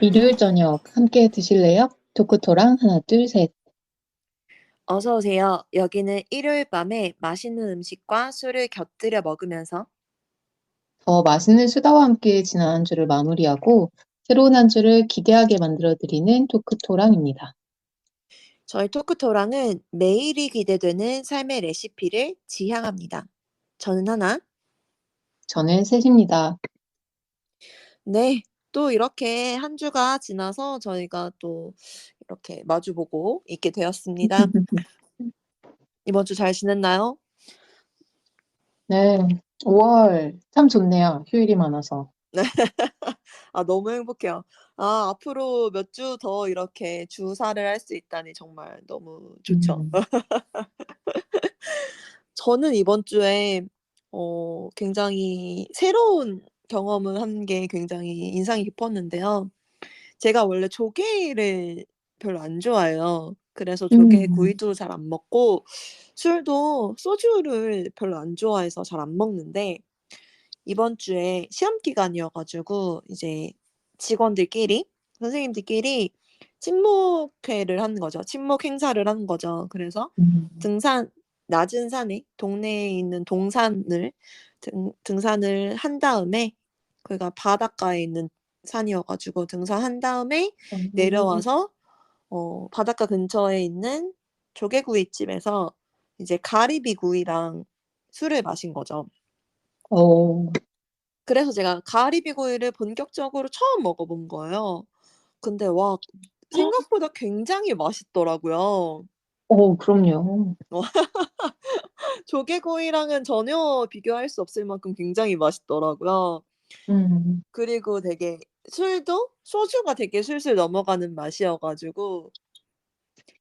일요일 저녁 함께 드실래요? 토크토랑 하나, 둘, 셋. 어서 오세요. 여기는 일요일 밤에 맛있는 음식과 술을 곁들여 먹으면서 더 맛있는 수다와 함께 지난 한 주를 마무리하고 새로운 한 주를 기대하게 만들어드리는 토크토랑입니다. 저희 토크토랑은 매일이 기대되는 삶의 레시피를 지향합니다. 저는 하나. 저는 셋입니다. 네. 또 이렇게 한 주가 지나서 저희가 또 이렇게 마주보고 있게 되었습니다. 이번 주 잘 지냈나요? 네, 5월 참 좋네요. 휴일이 많아서. 아, 너무 행복해요. 아, 앞으로 몇 주 더 이렇게 주사를 할 수 있다니 정말 너무 좋죠. 음, 저는 이번 주에 굉장히 새로운 경험을 한 게 굉장히 인상이 깊었는데요. 제가 원래 조개를 별로 안 좋아해요. 그래서 음, 조개구이도 잘 안 먹고 술도 소주를 별로 안 좋아해서 잘 안 먹는데 이번 주에 시험 기간이어 가지고 이제 직원들끼리 선생님들끼리 친목회를 하는 거죠. 친목 행사를 하는 거죠. 그래서 음, 등산 낮은 산에 동네에 있는 동산을 등산을 한 다음에 거기가 바닷가에 있는 산이어 가지고 등산한 다음에 음, 내려와서 바닷가 근처에 있는 조개구이집에서 이제 가리비구이랑 술을 마신 거죠. 어, 그래서 제가 가리비구이를 본격적으로 처음 먹어 본 거예요. 근데 와, 생각보다 굉장히 맛있더라고요. 그럼요. 조개구이랑은 전혀 비교할 수 없을 만큼 굉장히 맛있더라고요. 음, 그리고 되게 술도 소주가 되게 술술 넘어가는 맛이어 가지고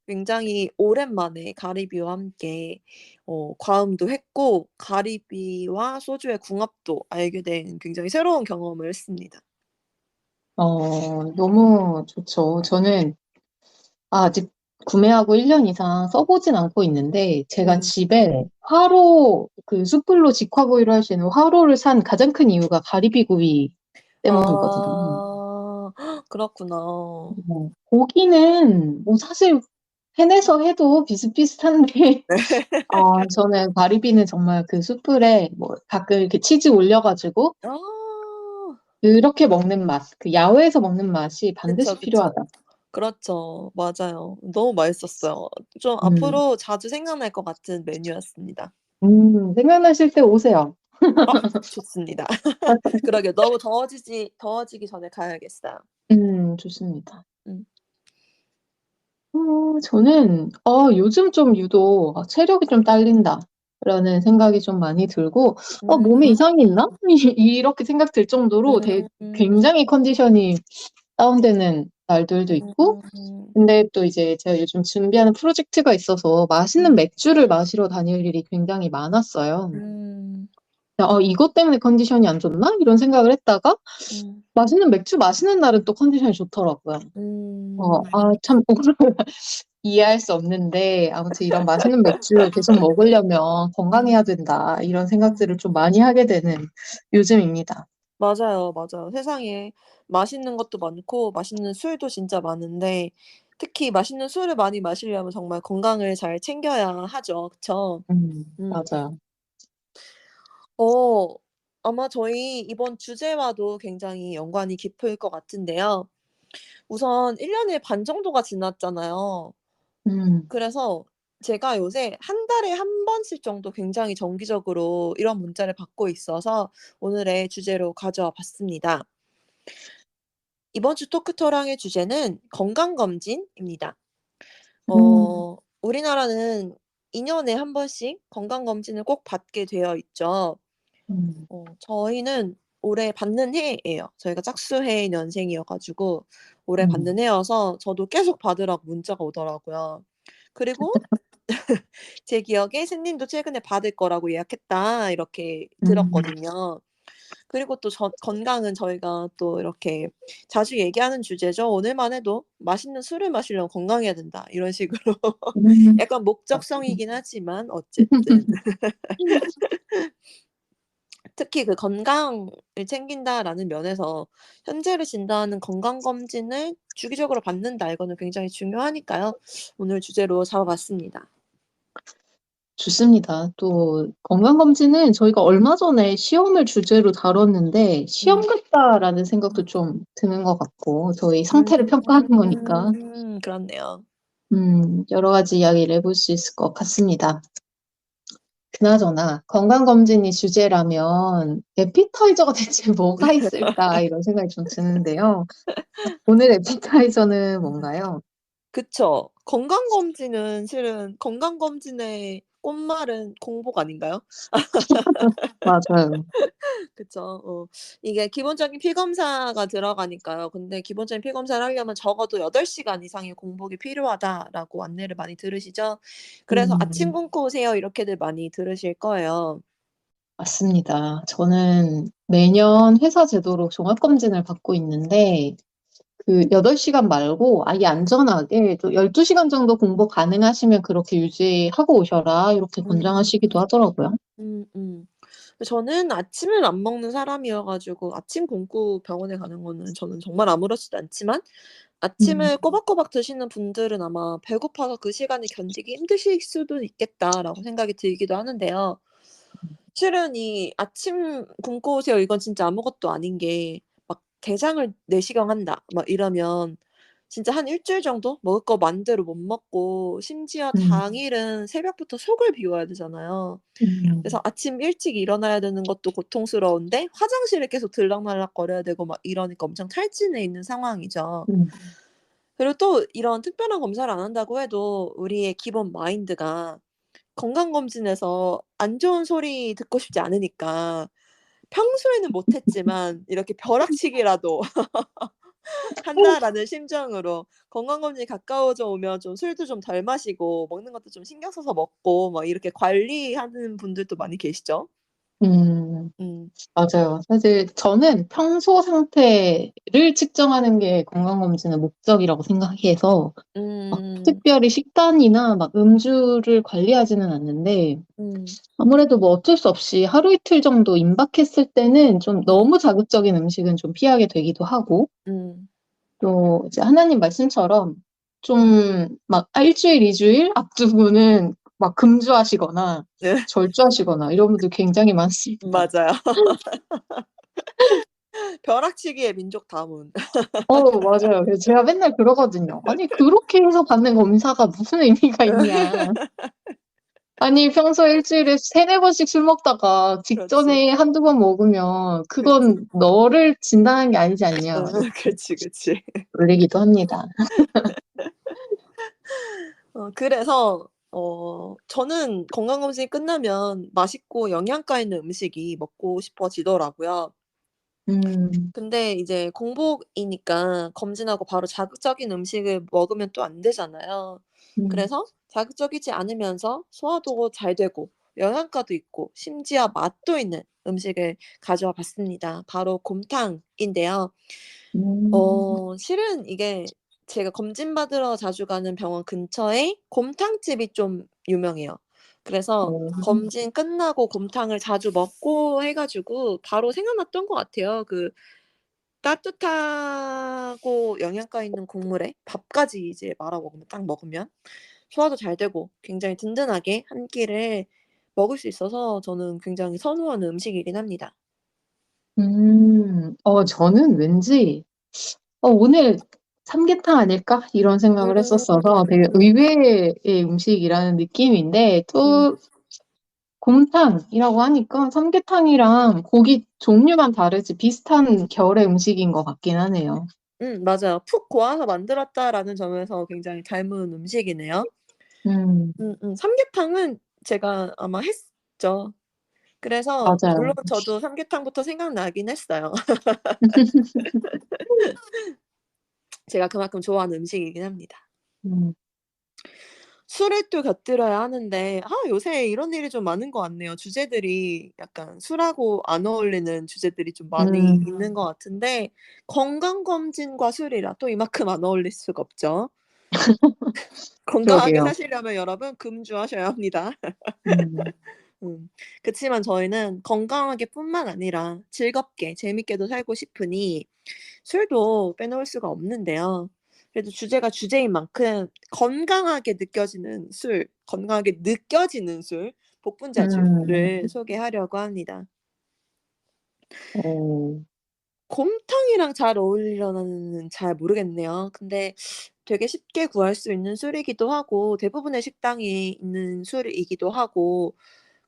굉장히 오랜만에 가리비와 함께 과음도 했고 가리비와 소주의 궁합도 알게 된 굉장히 새로운 경험을 했습니다. 너무 좋죠. 저는 아직 구매하고 1년 이상 써보진 않고 있는데, 제가 음. 집에 화로, 그 숯불로 직화구이를 할 수 있는 화로를 산 가장 큰 이유가 가리비구이 때문이거든요. 아. 그렇구나. 고기는 뭐 사실 해내서 해도 비슷비슷한데, 저는 가리비는 정말 그 숯불에 뭐 가끔 이렇게 치즈 올려가지고, 아. 그렇게 먹는 맛, 그 야외에서 먹는 맛이 그쵸, 반드시 그쵸. 필요하다. 그렇죠. 맞아요. 너무 맛있었어요. 좀 음, 앞으로 자주 생각날 것 같은 메뉴였습니다. 생각나실 때 오세요. 아, 좋습니다. 그러게요. 너무 더워지기 전에 가야겠어요. 좋습니다. 음. 저는, 요즘 좀 유독 체력이 좀 딸린다라는 생각이 좀 많이 들고, 몸에 음. 이상이 있나? 이렇게 생각 들 정도로 음. 굉장히 컨디션이 다운되는 날들도 있고, 음. 근데 또 이제 제가 요즘 준비하는 프로젝트가 있어서 맛있는 음. 맥주를 마시러 다닐 일이 굉장히 많았어요. 음. 이것 때문에 컨디션이 안 좋나? 이런 생각을 했다가, 음. 맛있는 맥주 마시는 날은 또 컨디션이 좋더라고요. 음. 참, 이해할 수 없는데, 아무튼 이런 맛있는 맥주 계속 먹으려면 건강해야 음. 된다. 이런 음. 생각들을 좀 많이 하게 되는 요즘입니다. 맞아요, 맞아요. 세상에 맛있는 것도 많고 맛있는 술도 진짜 많은데 특히 맛있는 술을 많이 마시려면 정말 건강을 잘 챙겨야 하죠. 그쵸? 음. 맞아요. 어 아마 저희 이번 주제와도 굉장히 연관이 깊을 것 같은데요. 우선 1 년의 반 정도가 지났잖아요. 음, 그래서 제가 요새 한 달에 한 번씩 정도 굉장히 정기적으로 이런 문자를 받고 있어서 오늘의 주제로 가져와 봤습니다. 이번 주 토크토랑의 주제는 건강검진입니다. 음, 우리나라는 2 년에 한 번씩 건강검진을 꼭 받게 되어 있죠. 음, 저희는 올해 받는 해예요. 저희가 짝수해 년생이어 가지고 올해 받는 음, 해여서 저도 계속 받으라고 문자가 오더라고요. 그리고 제 기억에 "샌님도 최근에 받을 거라고 예약했다." 이렇게 음, 들었거든요. 그리고 또 건강은 저희가 또 이렇게 자주 얘기하는 주제죠. 오늘만 해도 "맛있는 술을 마시려면 건강해야 된다." 이런 식으로 음. 약간 목적성이긴 하지만 어쨌든 특히 그 건강을 챙긴다라는 면에서 현재를 진단하는 건강검진을 주기적으로 받는다 이거는 굉장히 중요하니까요. 오늘 주제로 잡아봤습니다. 좋습니다. 또 건강검진은 저희가 얼마 전에 시험을 주제로 다뤘는데 시험 같다라는 생각도 좀 드는 것 같고 저희 상태를 평가하는 거니까 그렇네요. 여러 가지 이야기를 해볼 수 있을 것 같습니다. 그나저나 건강검진이 주제라면 에피타이저가 대체 뭐가 있을까 이런 생각이 좀 드는데요. 오늘 에피타이저는 뭔가요? 그쵸. 건강검진은 실은 건강검진의 꽃말은 공복 아닌가요? 맞아요. 그쵸. 이게 기본적인 피 검사가 들어가니까요. 근데 기본적인 피 검사를 하려면 적어도 8시간 이상의 공복이 필요하다라고 안내를 많이 들으시죠? 그래서 "아침 음, 굶고 오세요." 이렇게들 많이 들으실 거예요. 맞습니다. 저는 매년 회사 제도로 종합검진을 받고 있는데 그 8시간 말고 아예 안전하게 또 12시간 정도 공복 가능하시면 그렇게 유지하고 오셔라 이렇게 음. 권장하시기도 하더라고요. 음음. 저는 아침을 안 먹는 사람이어 가지고 아침 굶고 병원에 가는 거는 저는 정말 아무렇지도 않지만 음, 아침을 꼬박꼬박 드시는 분들은 아마 '배고파서 그 시간을 견디기 힘드실 수도 있겠다.'라고 생각이 들기도 하는데요. 실은 이 "아침 굶고 오세요." 이건 진짜 아무것도 아닌 게 막 "대장을 내시경한다." 막 이러면 진짜 한 1주일 정도 먹을 거 마음대로 못 먹고 심지어 음, 당일은 새벽부터 속을 비워야 되잖아요. 그래서 음, 아침 일찍 일어나야 되는 것도 고통스러운데 화장실을 계속 들락날락거려야 되고 막 이러니까 엄청 탈진해 있는 상황이죠. 음, 그리고 또 이런 특별한 검사를 안 한다고 해도 우리의 기본 마인드가 건강검진에서 안 좋은 소리 듣고 싶지 않으니까 평소에는 못 했지만 이렇게 벼락치기라도 한다라는 심정으로 건강검진이 가까워져 오면 좀 술도 좀 덜 마시고 먹는 것도 좀 신경 써서 먹고 막 이렇게 관리하는 분들도 많이 계시죠. 음. 음. 맞아요. 사실 저는 평소 상태를 측정하는 게 건강검진의 목적이라고 생각해서 막 음. 특별히 식단이나 막 음주를 관리하지는 않는데 음. 아무래도 뭐 어쩔 수 없이 하루 이틀 정도 임박했을 때는 좀 음. 너무 자극적인 음식은 좀 피하게 되기도 하고 음. 또 이제 하나님 말씀처럼 좀 막 일주일, 2주일 앞두고는 막 금주하시거나 네. 절주하시거나 이런 분들 굉장히 많습니다. 맞아요. 벼락치기의 민족 다문. 맞아요. 그래서 제가 맨날 그러거든요. 아니, 그렇게 해서 받는 검사가 무슨 의미가 있냐. 아니, 평소에 일주일에 세네 번씩 술 먹다가 그렇지. 직전에 한두 번 먹으면 그렇지. 그건 너를 진단한 게 아니지 않냐. 이렇게 그렇지, 그렇지. 놀리기도 합니다. 그래서 저는 건강검진이 끝나면 맛있고 영양가 있는 음식이 먹고 싶어지더라고요. 음, 근데 이제 공복이니까 검진하고 바로 자극적인 음식을 먹으면 또 안 되잖아요. 음, 그래서 자극적이지 않으면서 소화도 잘 되고 영양가도 있고 심지어 맛도 있는 음식을 가져와 봤습니다. 바로 곰탕인데요. 음, 실은 이게 제가 검진 받으러 자주 가는 병원 근처에 곰탕집이 좀 유명해요. 그래서 어, 검진 끝나고 곰탕을 자주 먹고 해 가지고 바로 생각났던 것 같아요. 그 따뜻하고 영양가 있는 국물에 밥까지 이제 말아 먹으면 딱 먹으면 소화도 잘 되고 굉장히 든든하게 한 끼를 먹을 수 있어서 저는 굉장히 선호하는 음식이긴 합니다. 저는 왠지, 오늘 삼계탕 아닐까? 이런 생각을 했었어서 되게 의외의 음식이라는 느낌인데, 음. 또 곰탕이라고 하니까 삼계탕이랑 고기 종류만 다르지 비슷한 결의 음식인 것 같긴 하네요. 맞아요. 푹 고아서 만들었다라는 점에서 굉장히 닮은 음식이네요. 음, 삼계탕은 제가 아마 했죠. 그래서 물론 맞아요. 저도 삼계탕부터 생각나긴 했어요. 제가 그만큼 좋아하는 음식이긴 합니다. 음, 술을 또 곁들여야 하는데 요새 이런 일이 좀 많은 것 같네요. 주제들이 약간 술하고 안 어울리는 주제들이 좀 많이 음, 있는 것 같은데 건강검진과 술이라 또 이만큼 안 어울릴 수가 없죠. 건강하게 그러게요. 사시려면 여러분 금주하셔야 합니다. 음. 그치만 저희는 건강하게뿐만 아니라 즐겁게 재밌게도 살고 싶으니 술도 빼놓을 수가 없는데요. 그래도 주제가 주제인 만큼 건강하게 느껴지는 술, 건강하게 느껴지는 술, 음, 복분자주를 소개하려고 합니다. 어, 곰탕이랑 잘 어울리려나는 잘 모르겠네요. 근데 되게 쉽게 구할 수 있는 술이기도 하고 대부분의 식당에 있는 술이기도 하고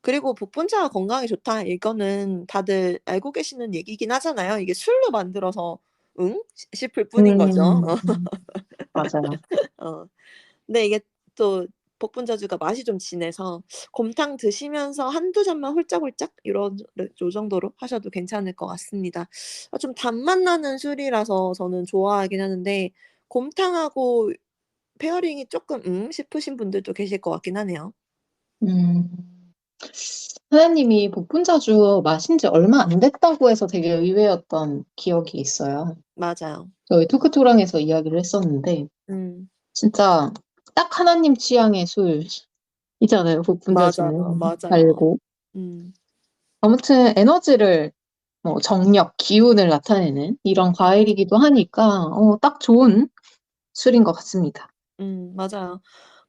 그리고 복분자가 건강에 좋다 이거는 다들 알고 계시는 얘기긴 하잖아요. 이게 술로 만들어서 '응?' 싶을 뿐인 거죠. 음, 맞아요. 어. 근데 이게 또 복분자주가 맛이 좀 진해서 곰탕 드시면서 한두 잔만 홀짝홀짝 이런 요 정도로 하셔도 괜찮을 것 같습니다. 좀 단맛 나는 술이라서 저는 좋아하긴 하는데 곰탕하고 페어링이 쪼끔 싶으신 분들도 계실 것 같긴 하네요. 음, 하나님이 복분자주 마신 지 얼마 안 됐다고 해서 되게 의외였던 기억이 있어요. 맞아요. 저희 토크토랑에서 이야기를 했었는데, 음. 진짜 딱 하나님 취향의 술이잖아요, 맞아요, 복분자주는. 맞아요. 달고. 음. 아무튼 에너지를, 뭐 정력, 기운을 나타내는 이런 과일이기도 하니까, 딱 좋은 술인 것 같습니다. 맞아요.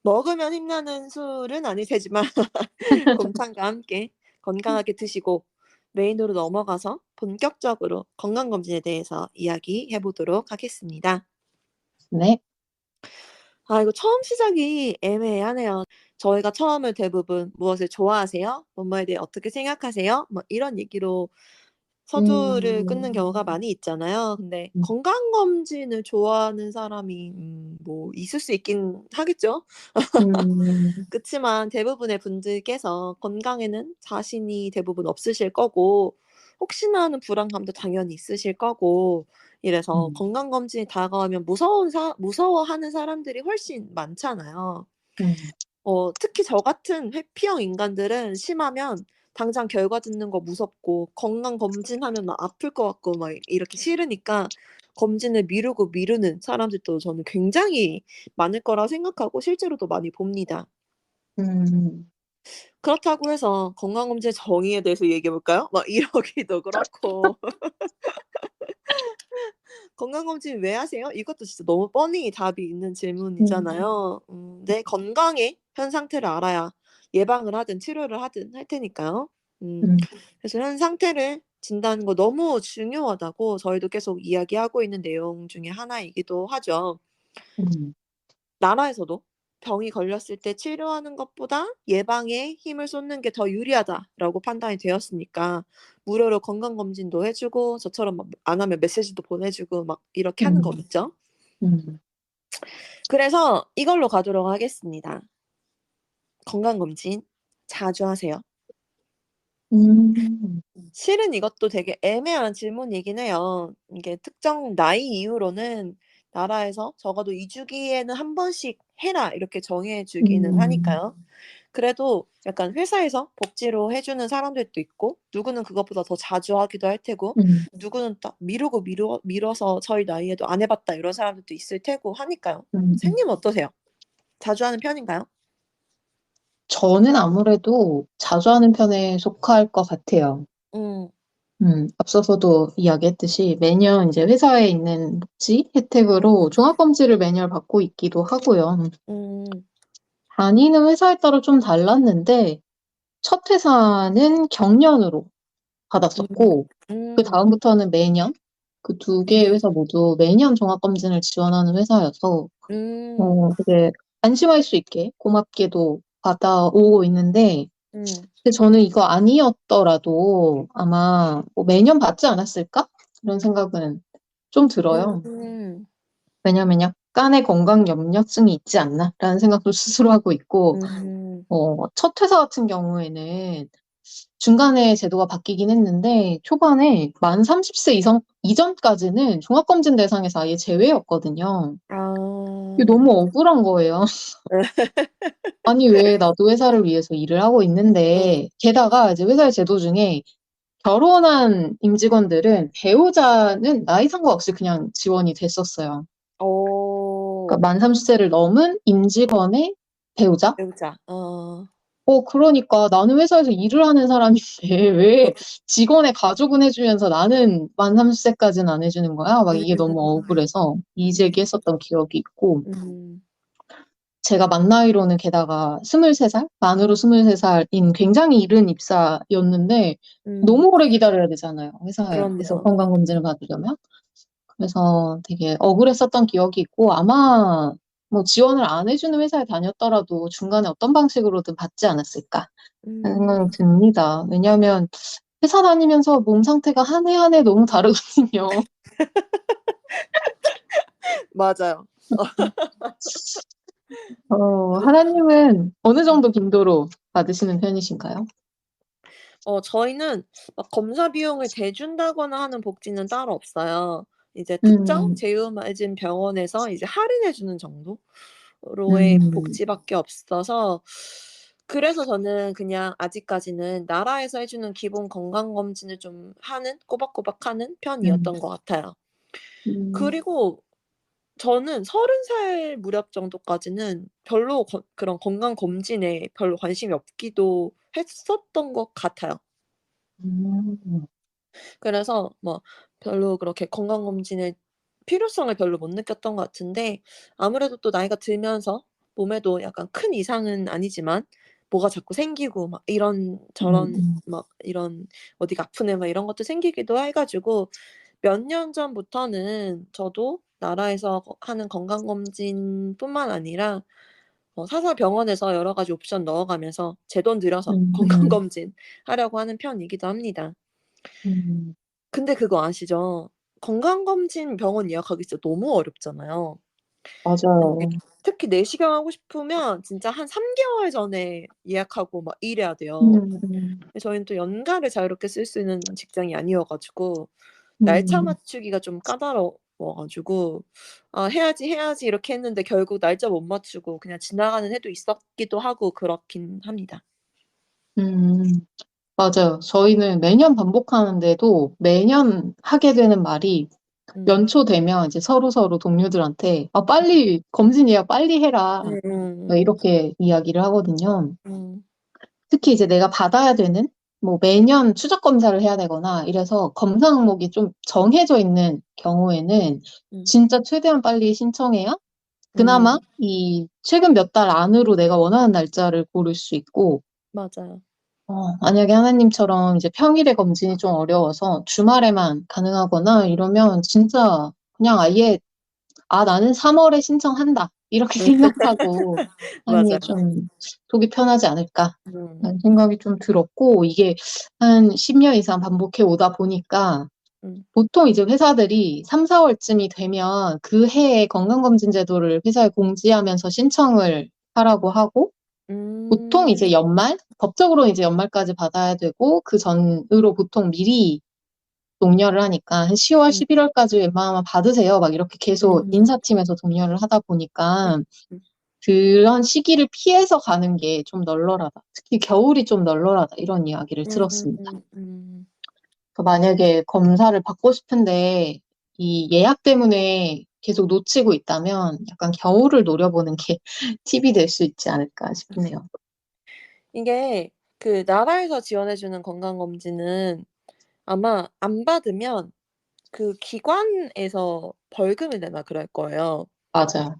먹으면 힘나는 술은 아닐 테지만 곰탕과 함께 건강하게 드시고 메인으로 넘어가서 본격적으로 건강검진에 대해서 이야기해 보도록 하겠습니다. 네. 아 이거 처음 시작이 애매하네요. 저희가 처음을 대부분 "무엇을 좋아하세요? 뭐뭐에 대해 어떻게 생각하세요?" 뭐 이런 얘기로 서두를 끊는 경우가 음, 많이 있잖아요. 근데 음, 건강검진을 좋아하는 사람이 뭐 있을 수 있긴 하겠죠. 음, 그치만 대부분의 분들께서 건강에는 자신이 대부분 없으실 거고 혹시나 하는 불안감도 당연히 있으실 거고 이래서 음, 건강검진이 다가오면 무서워하는 사람들이 훨씬 많잖아요. 음, 특히 저 같은 회피형 인간들은 심하면 당장 결과 듣는 거 무섭고 건강검진하면 막 아플 것 같고 막 이렇게 싫으니까 검진을 미루고 미루는 사람들도 저는 굉장히 많을 거라 생각하고 실제로도 많이 봅니다. 음, 그렇다고 해서 건강검진의 정의에 대해서 얘기해 볼까요? 막 이러기도 그렇고 "건강검진 왜 하세요?" 이것도 진짜 너무 뻔히 답이 있는 음, 질문이잖아요. 내 건강의 현 상태를 알아야 예방을 하든 치료를 하든 할 테니까요. 음 음, 그래서 현 상태를 진단하는 거 너무 중요하다고 저희도 계속 이야기하고 있는 내용 중에 하나이기도 하죠. 음, 나라에서도 "병이 걸렸을 때 치료하는 것보다 예방에 힘을 쏟는 게 더 유리하다."라고 판단이 되었으니까 무료로 건강검진도 해 주고 저처럼 막 안 하면 메시지도 보내 주고 막 이렇게 하는 음, 거겠죠. 음, 그래서 이걸로 가도록 하겠습니다. 건강검진 자주 하세요? 음, 실은 이것도 되게 애매한 질문이긴 해요. 이게 특정 나이 이후로는 나라에서 적어도 2 주기에는 한 번씩 해라 이렇게 정해 주기는 음, 하니까요. 그래도 약간 회사에서 복지로 해 주는 사람들도 있고 누구는 그것보다 더 자주 하기도 할 테고 음, 누구는 딱 미루고 미뤄서 저희 나이에도 안 해 봤다 이런 사람들도 있을 테고 하니까요. 음. 선생님은 어떠세요? 자주 하는 편인가요? 저는 아무래도 자주 하는 편에 속할 것 같아요. 음. 앞서서도 이야기했듯이 매년 이제 회사에 있는 복지 혜택으로 종합검진을 매년 받고 있기도 하고요. 음. 다니는 회사에 따라 좀 달랐는데, 첫 회사는 경년으로 음. 받았었고, 그 음. 다음부터는 매년, 그 두 개의 음. 회사 모두 매년 종합검진을 지원하는 회사여서, 음. 되게 안심할 수 있게 고맙게도 받아오고 있는데, 음. 근데 저는 이거 아니었더라도 아마 뭐 매년 받지 않았을까? 이런 생각은 좀 들어요. 음. 왜냐면 약간의 건강 염려증이 있지 않나라는 생각도 스스로 하고 있고, 음. 첫 회사 같은 경우에는 중간에 제도가 바뀌긴 했는데, 초반에 만 30세 이전까지는 종합검진 대상에서 아예 제외였거든요. 이게 아. 너무 억울한 거예요. 아니, 왜 나도 회사를 위해서 일을 하고 음. 있는데, 게다가 이제 회사의 제도 중에 결혼한 임직원들은 배우자는 나이 상관없이 그냥 지원이 됐었어요. 어. 그러니까 만 30세를 넘은 임직원의 배우자? 배우자. 어. 그러니까 나는 회사에서 일을 하는 사람인데 왜 직원의 가족은 해주면서 나는 만 30세까지는 안 해주는 거야? 막 이게 너무 억울해서 이의제기했었던 기억이 있고, 음, 제가 만 나이로는 게다가 23살? 만으로 23살인 굉장히 이른 입사였는데 음, 너무 오래 기다려야 되잖아요. 회사에서 그럼요. 건강검진을 받으려면. 그래서 되게 억울했었던 기억이 있고 아마 뭐 지원을 안 해주는 회사에 다녔더라도 중간에 어떤 방식으로든 받지 않았을까 하는 음, 생각이 듭니다. 왜냐하면 회사 다니면서 몸 상태가 한 해 한 해 너무 다르거든요. 맞아요. 하나님은 어느 정도 빈도로 받으시는 편이신가요? 저희는 막 검사 비용을 대준다거나 하는 복지는 따로 없어요. 이제 특정 음, 제휴 맺은 병원에서 이제 할인해 주는 정도로의 음, 복지밖에 없어서 그래서 저는 그냥 아직까지는 나라에서 해 주는 기본 건강 검진을 좀 하는 꼬박꼬박 하는 음, 편이었던 것 같아요. 음, 그리고 저는 30살 무렵 정도까지는 별로 그런 건강 검진에 별로 관심이 없기도 했었던 것 같아요. 음, 그래서 뭐 별로 그렇게 건강검진의 필요성을 별로 못 느꼈던 것 같은데 아무래도 또 나이가 들면서 몸에도 약간 큰 이상은 아니지만 뭐가 자꾸 생기고 막 이런저런 음, 막 이런 어디가 아프네 막 이런 것도 생기기도 해 가지고 몇 년 전부터는 저도 나라에서 하는 건강검진뿐만 아니라 사설 병원에서 여러 가지 옵션 넣어 가면서 제 돈 들여서 음, 음, 건강검진 하려고 하는 편이기도 합니다. 음, 근데 그거 아시죠? 건강검진 병원 예약하기 진짜 너무 어렵잖아요. 이게 맞아요. 특히 내시경 하고 싶으면 진짜 한 3 개월 전에 예약하고 막 이래야 돼요. 음, 음, 근데 저희는 또 연가를 자유롭게 쓸 수 있는 직장이 아니어 가지고 날짜 음, 맞추기가 좀 까다로워 가지고 '아 해야지, 해야지.' 이렇게 했는데 결국 날짜 못 맞추고 그냥 지나가는 해도 있었기도 하고 그렇긴 합니다. 음. 맞아요. 저희는 매년 반복하는데도 매년 하게 되는 말이 음. 연초 되면 이제 서로서로 동료들한테 빨리 검진 예약 빨리 해라. 음음음. 이렇게 이야기를 하거든요. 음. 특히 이제 내가 받아야 되는 뭐 매년 추적 검사를 해야 되거나 이래서 검사 항목이 좀 정해져 있는 경우에는 음. 진짜 최대한 빨리 신청해야 그나마 음. 이 최근 몇 달 안으로 내가 원하는 날짜를 고를 수 있고 맞아요. 만약에 하나님처럼 이제 평일에 검진이 좀 어려워서 주말에만 가능하거나 이러면 진짜 그냥 아예, 나는 3월에 신청한다. 이렇게 생각하고 하는 게 맞아요. 좀 속이 편하지 않을까 음. 하는 생각이 좀 들었고, 이게 한 10년 이상 반복해 오다 보니까 음. 보통 이제 회사들이 3, 4월쯤이 되면 그 해의 건강검진 제도를 회사에 공지하면서 신청을 하라고 하고, 보통 음. 이제 법적으로 이제 연말까지 받아야 되고, 그 전으로 보통 미리 독려를 하니까 한 10월, 음. 11월까지 웬만하면 받으세요. 막 이렇게 계속 음. 인사팀에서 독려를 하다 보니까 음. 그런 시기를 피해서 가는 게 좀 널널하다. 특히 겨울이 좀 널널하다. 이런 이야기를 들었습니다. 음. 만약에 검사를 받고 싶은데 이 예약 때문에 계속 놓치고 있다면 약간 겨울을 노려보는 게 팁이 될 수 있지 않을까 싶네요. 이게 그 나라에서 지원해 주는 건강검진은 아마 안 받으면 그 기관에서 벌금을 내나 그럴 거예요. 맞아요.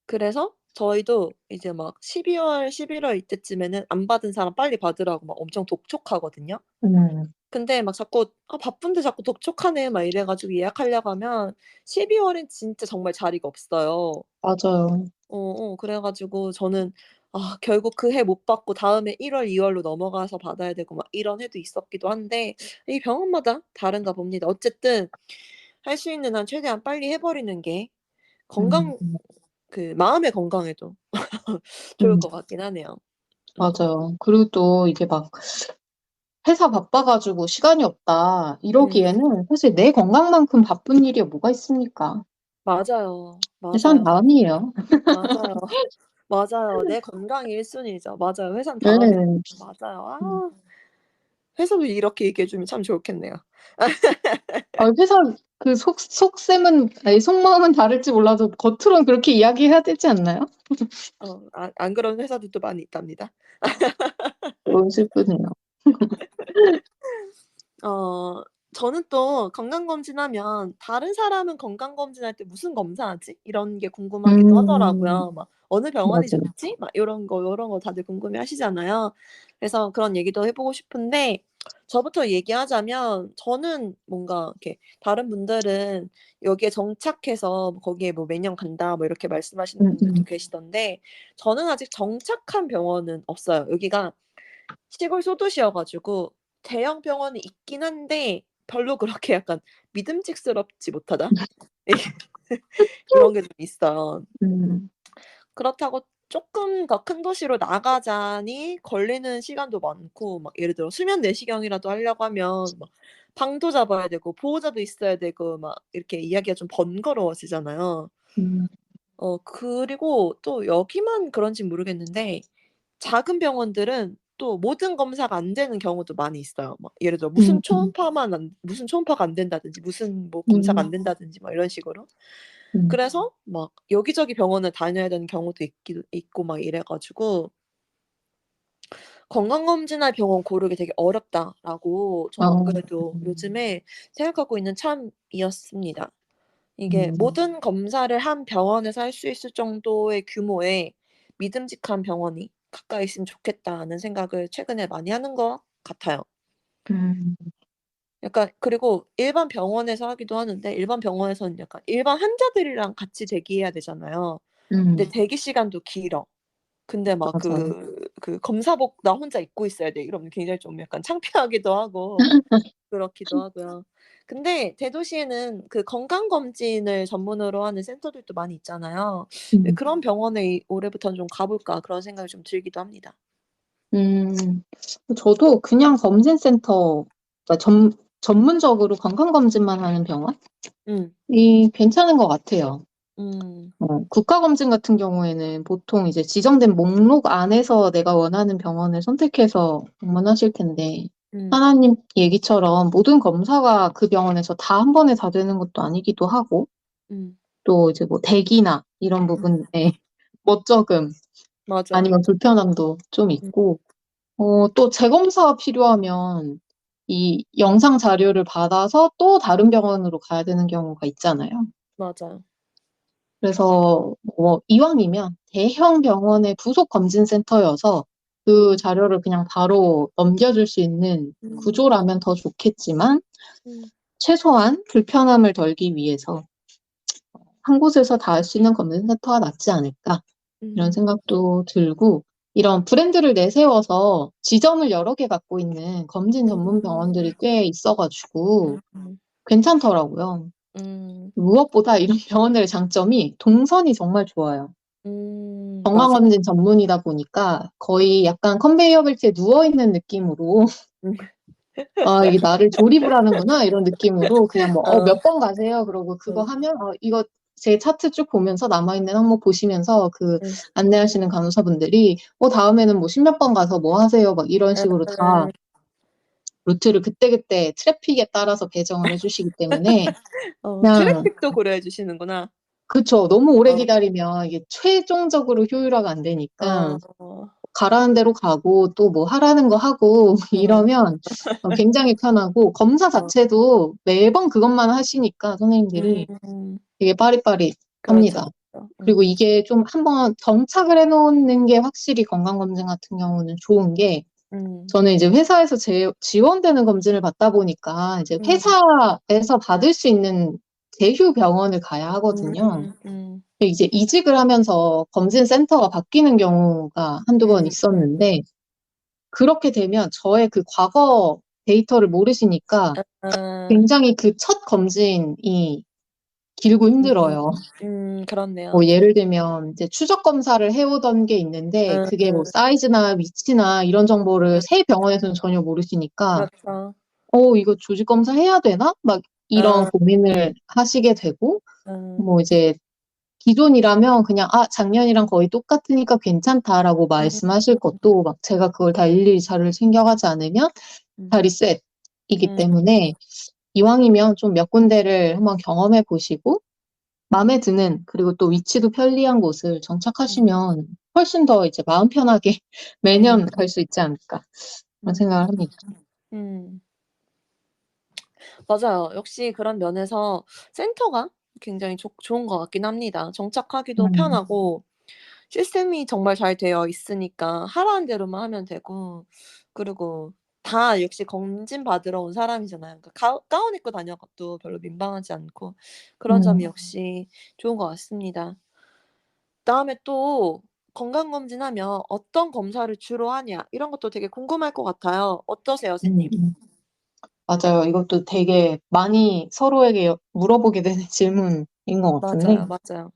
그래서 저희도 이제 막 12 월, 11월 이때쯤에는 안 받은 사람 빨리 받으라고 막 엄청 독촉하거든요. 음, 근데 막 자꾸 "아 바쁜데 자꾸 독촉하네." 막 이래 가지고 예약하려고 하면 12 월엔 진짜 정말 자리가 없어요. 맞아요. 그래 가지고 저는 결국 그 해 못 받고 다음해 1 월, 2 월로 넘어가서 받아야 되고 막 이런 해도 있었기도 한데 이 병원마다 다른가 봅니다. 어쨌든 할 수 있는 한 최대한 빨리 해 버리는 게 음, 건강 그 마음의 건강에도 좋을 음, 것 같긴 하네요. 음. 맞아요. 그리고 또 이게 막 회사 바빠가지고 시간이 없다 음. 이러기에는 사실 내 건강만큼 바쁜 일이 뭐가 있습니까? 맞아요. 회사는 맞아요. 다음이에요. 맞아요. 맞아요. 내 건강이 1 순위죠. 맞아요. 회사는 다음이 네. 맞아요. 음. 회사도 이렇게 얘기해 주면 참 좋겠네요. 회사 그 속셈은, 아니, 속마음은 다를지 몰라도 겉으로는 그렇게 이야기해야 되지 않나요? 안 그런 회사들도 많이 있답니다. 너무 슬프네요. 어 저는 또 건강검진하면 '다른 사람은 건강검진할 때 무슨 검사하지?' 이런 게 궁금하기도 음, 하더라고요. 막 '어느 병원이 맞아요. 좋지?' 막 요런 거 다들 궁금해하시잖아요. 그래서 그런 얘기도 해 보고 싶은데 저부터 얘기하자면 저는 뭔가 이렇게 다른 분들은 여기에 정착해서 뭐 거기에 뭐 "매년 간다." 뭐 이렇게 말씀하시는 음, 분들도 음, 계시던데 저는 아직 정착한 병원은 없어요. 여기가 시골 소도시여 가지고 대형 병원이 있긴 한데 별로 그렇게 약간 믿음직스럽지 못하다? 이런 게 좀 있어요. 음, 그렇다고 쪼끔 더 큰 도시로 나가자니 걸리는 시간도 많고 막 예를 들어 수면 내시경이라도 하려고 하면 막 방도 잡아야 되고 보호자도 있어야 되고 막 이렇게 이야기가 좀 번거로워지잖아요. 음, 그리고 또 여기만 그런진 모르겠는데 작은 병원들은 또 모든 검사가 안 되는 경우도 많이 있어요. 막 예를 들어 음, 음, 무슨 초음파가 안 된다든지 무슨 뭐 검사가 음, 안 된다든지 막 이런 식으로. 음, 그래서 막 여기저기 병원을 다녀야 되는 경우도 있기도 있고 막 이래 가지고 '건강검진할 병원 고르기 되게 어렵다.'라고 저는 안 어, 그래도 요즘에 생각하고 있는 참이었습니다. 이게 음, 모든 검사를 한 병원에서 할 수 있을 정도의 규모의 믿음직한 병원이 가까이 있으면 좋겠다는 생각을 최근에 많이 하는 것 같아요. 음, 약간 그리고 일반 병원에서 하기도 하는데 일반 병원에서는 약간 일반 환자들이랑 같이 대기해야 되잖아요. 근데 대기 시간도 길어. 근데 막 맞아요. 검사복 나 혼자 입고 있어야 돼 이러면 굉장히 좀 약간 창피하기도 하고 그렇기도 하고요. 근데 대도시에는 그 건강검진을 전문으로 하는 센터들도 많이 있잖아요. 네, 음, '그런 병원에 올해부터는 좀 가 볼까.' 그런 생각이 좀 들기도 합니다. 음, 저도 그냥 검진센터, 그러니까 전문적으로 건강검진만 하는 병원이 음. 괜찮은 것 같아요. 음. 국가검진 같은 경우에는 보통 이제 지정된 목록 안에서 내가 원하는 병원을 선택해서 방문하실 텐데, 음. 하나님 얘기처럼 모든 검사가 그 병원에서 다 한 번에 다 되는 것도 아니기도 하고, 음. 또 이제 뭐 대기나 이런 음. 부분에 멋저금 맞아요. 아니면 불편함도 좀 음. 있고, 또 재검사가 필요하면 이 영상 자료를 받아서 또 다른 병원으로 가야 되는 경우가 있잖아요. 맞아요. 그래서 뭐 이왕이면 대형 병원의 부속 검진센터여서 그 음. 자료를 그냥 바로 넘겨줄 수 있는 음. 구조라면 더 좋겠지만 음. 최소한 불편함을 덜기 위해서 한 곳에서 다 할 수 있는 검진센터가 낫지 않을까 이런 음. 생각도 들고 이런 브랜드를 내세워서 지점을 여러 개 갖고 있는 검진 전문 병원들이 음. 꽤 있어가지고 음. 괜찮더라고요. 음. 무엇보다 이런 병원들의 장점이 동선이 정말 좋아요. 맞아요. 건강검진 전문이다 보니까 거의 약간 컨베이어 벨트에 누워있는 느낌으로, 음. 아, 이게 나를 조립을 하는구나, 이런 느낌으로 그냥 뭐, 어. 몇 번 가세요. 그러고 그거 어. 하면, 이거 제 차트 쭉 보면서 남아있는 항목 보시면서 그 음. 안내하시는 간호사분들이, 다음에는 뭐 십몇 번 가서 뭐 하세요. 막 이런 식으로 다 음. 루트를 그때그때 트래픽에 따라서 배정을 해주시기 때문에 그냥, 트래픽도 고려해 주시는구나. 그쵸. 너무 오래 어. 기다리면 이게 최종적으로 효율화가 안 되니까 어. 가라는 대로 가고 또 뭐 하라는 거 하고 어. 이러면 굉장히 편하고 검사 어. 자체도 매번 그것만 하시니까 선생님들이 음. 되게 그렇죠, 빠릿빠릿합니다. 그렇죠. 그리고 이게 좀 한번 정착을 해놓는 게 확실히 건강검진 같은 경우는 좋은 게 음. 저는 이제 회사에서 지원되는 검진을 받다 보니까 이제 음. 회사에서 받을 수 있는 제휴 병원을 가야 하거든요. 음. 이제 이직을 하면서 검진센터가 바뀌는 경우가 한두 번 있었는데 그렇게 되면 저의 그 과거 데이터를 모르시니까 아. 굉장히 그 첫 검진이 길고 음. 힘들어요. 그렇네요. 뭐 예를 들면 이제 추적 검사를 해오던 게 있는데 그게 뭐 음. 사이즈나 위치나 이런 정보를 새 병원에서는 전혀 모르시니까 그렇죠. 이거 조직 검사 해야 되나? 막 이런 아. 고민을 하시게 되고 음. 뭐 이제 기존이라면 그냥 작년이랑 거의 똑같으니까 괜찮다라고 음. 말씀하실 것도 막 제가 그걸 다 일일이 자료를 챙겨가지 않으면 음. 다 리셋이기 음. 때문에 이왕이면 좀 몇 군데를 한번 경험해 보시고 마음에 드는 그리고 또 위치도 편리한 곳을 음. 정착하시면 훨씬 더 이제 마음 편하게 매년 음, 갈 수 있지 않을까 그런 음, 생각을 합니다. 음. 맞아요. 역시 그런 면에서 센터가 굉장히 좋은 것 같긴 합니다. 정착하기도 음, 편하고 시스템이 정말 잘 되어 있으니까 하라는 대로만 하면 되고 그리고 다 역시 검진 받으러 온 사람이잖아요. 그러니까 가운 입고 다녀도 별로 민망하지 않고 그런 점이 음, 역시 좋은 것 같습니다. 그다음에 또 건강검진하면 어떤 검사를 주로 하냐 이런 것도 되게 궁금할 것 같아요. 어떠세요 음, 선생님? 음. 맞아요. 이것도 되게 많이 서로에게 물어보게 되는 질문인 것 같은데, 맞아요, 맞아요.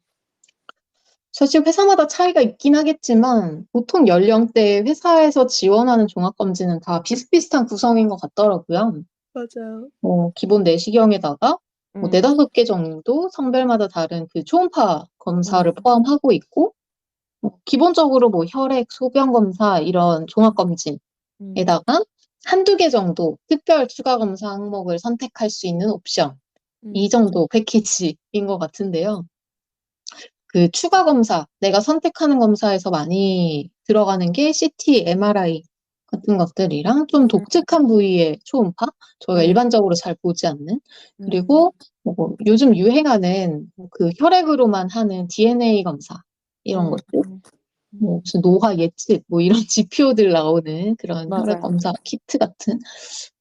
사실 회사마다 차이가 있긴 하겠지만, 보통 연령대 회사에서 지원하는 종합검진은 다 비슷비슷한 구성인 것 같더라고요. 맞아요. 기본 내시경에다가 뭐 음. 네다섯 개 정도 성별마다 다른 그 초음파 검사를 음. 포함하고 있고, 기본적으로 뭐 혈액, 소변 검사 이런 종합검진에다가 음. 한두 개 정도 특별 추가 검사 항목을 선택할 수 있는 옵션. 이 음. 정도 패키지인 것 같은데요. 그 추가 검사, 내가 선택하는 검사에서 많이 들어가는 게 CT, MRI 같은 것들이랑 좀 음. 독특한 부위의 초음파, 저희가 음. 일반적으로 잘 보지 않는, 음. 그리고 뭐 요즘 유행하는 그 혈액으로만 하는 DNA 검사, 이런 음. 것들, 뭐 음. 무슨 노화 예측, 뭐 이런 지표들 나오는 그런 혈액 맞아요. 검사 키트 같은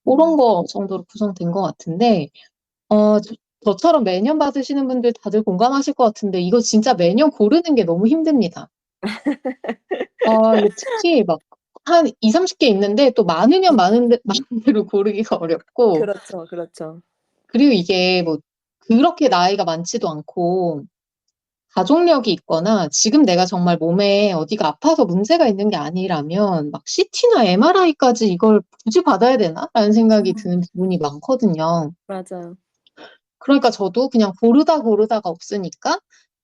그런 음. 거 정도로 구성된 것 같은데, 저처럼 매년 받으시는 분들 다들 공감하실 것 같은데, 이거 진짜 매년 고르는 게 너무 힘듭니다. 이거 특히 막, 한 2, 30개 있는데, 또 많으면 많은 대로 고르기가 어렵고, 그렇죠, 그렇죠. 그리고 이게 뭐, 그렇게 나이가 많지도 않고, 가족력이 있거나, 지금 내가 정말 몸에 어디가 아파서 문제가 있는 게 아니라면, 막 CT나 MRI까지 이걸 굳이 받아야 되나? 라는 생각이 음. 드는 부분이 많거든요. 맞아요. 그러니까 저도 그냥 고르다가 없으니까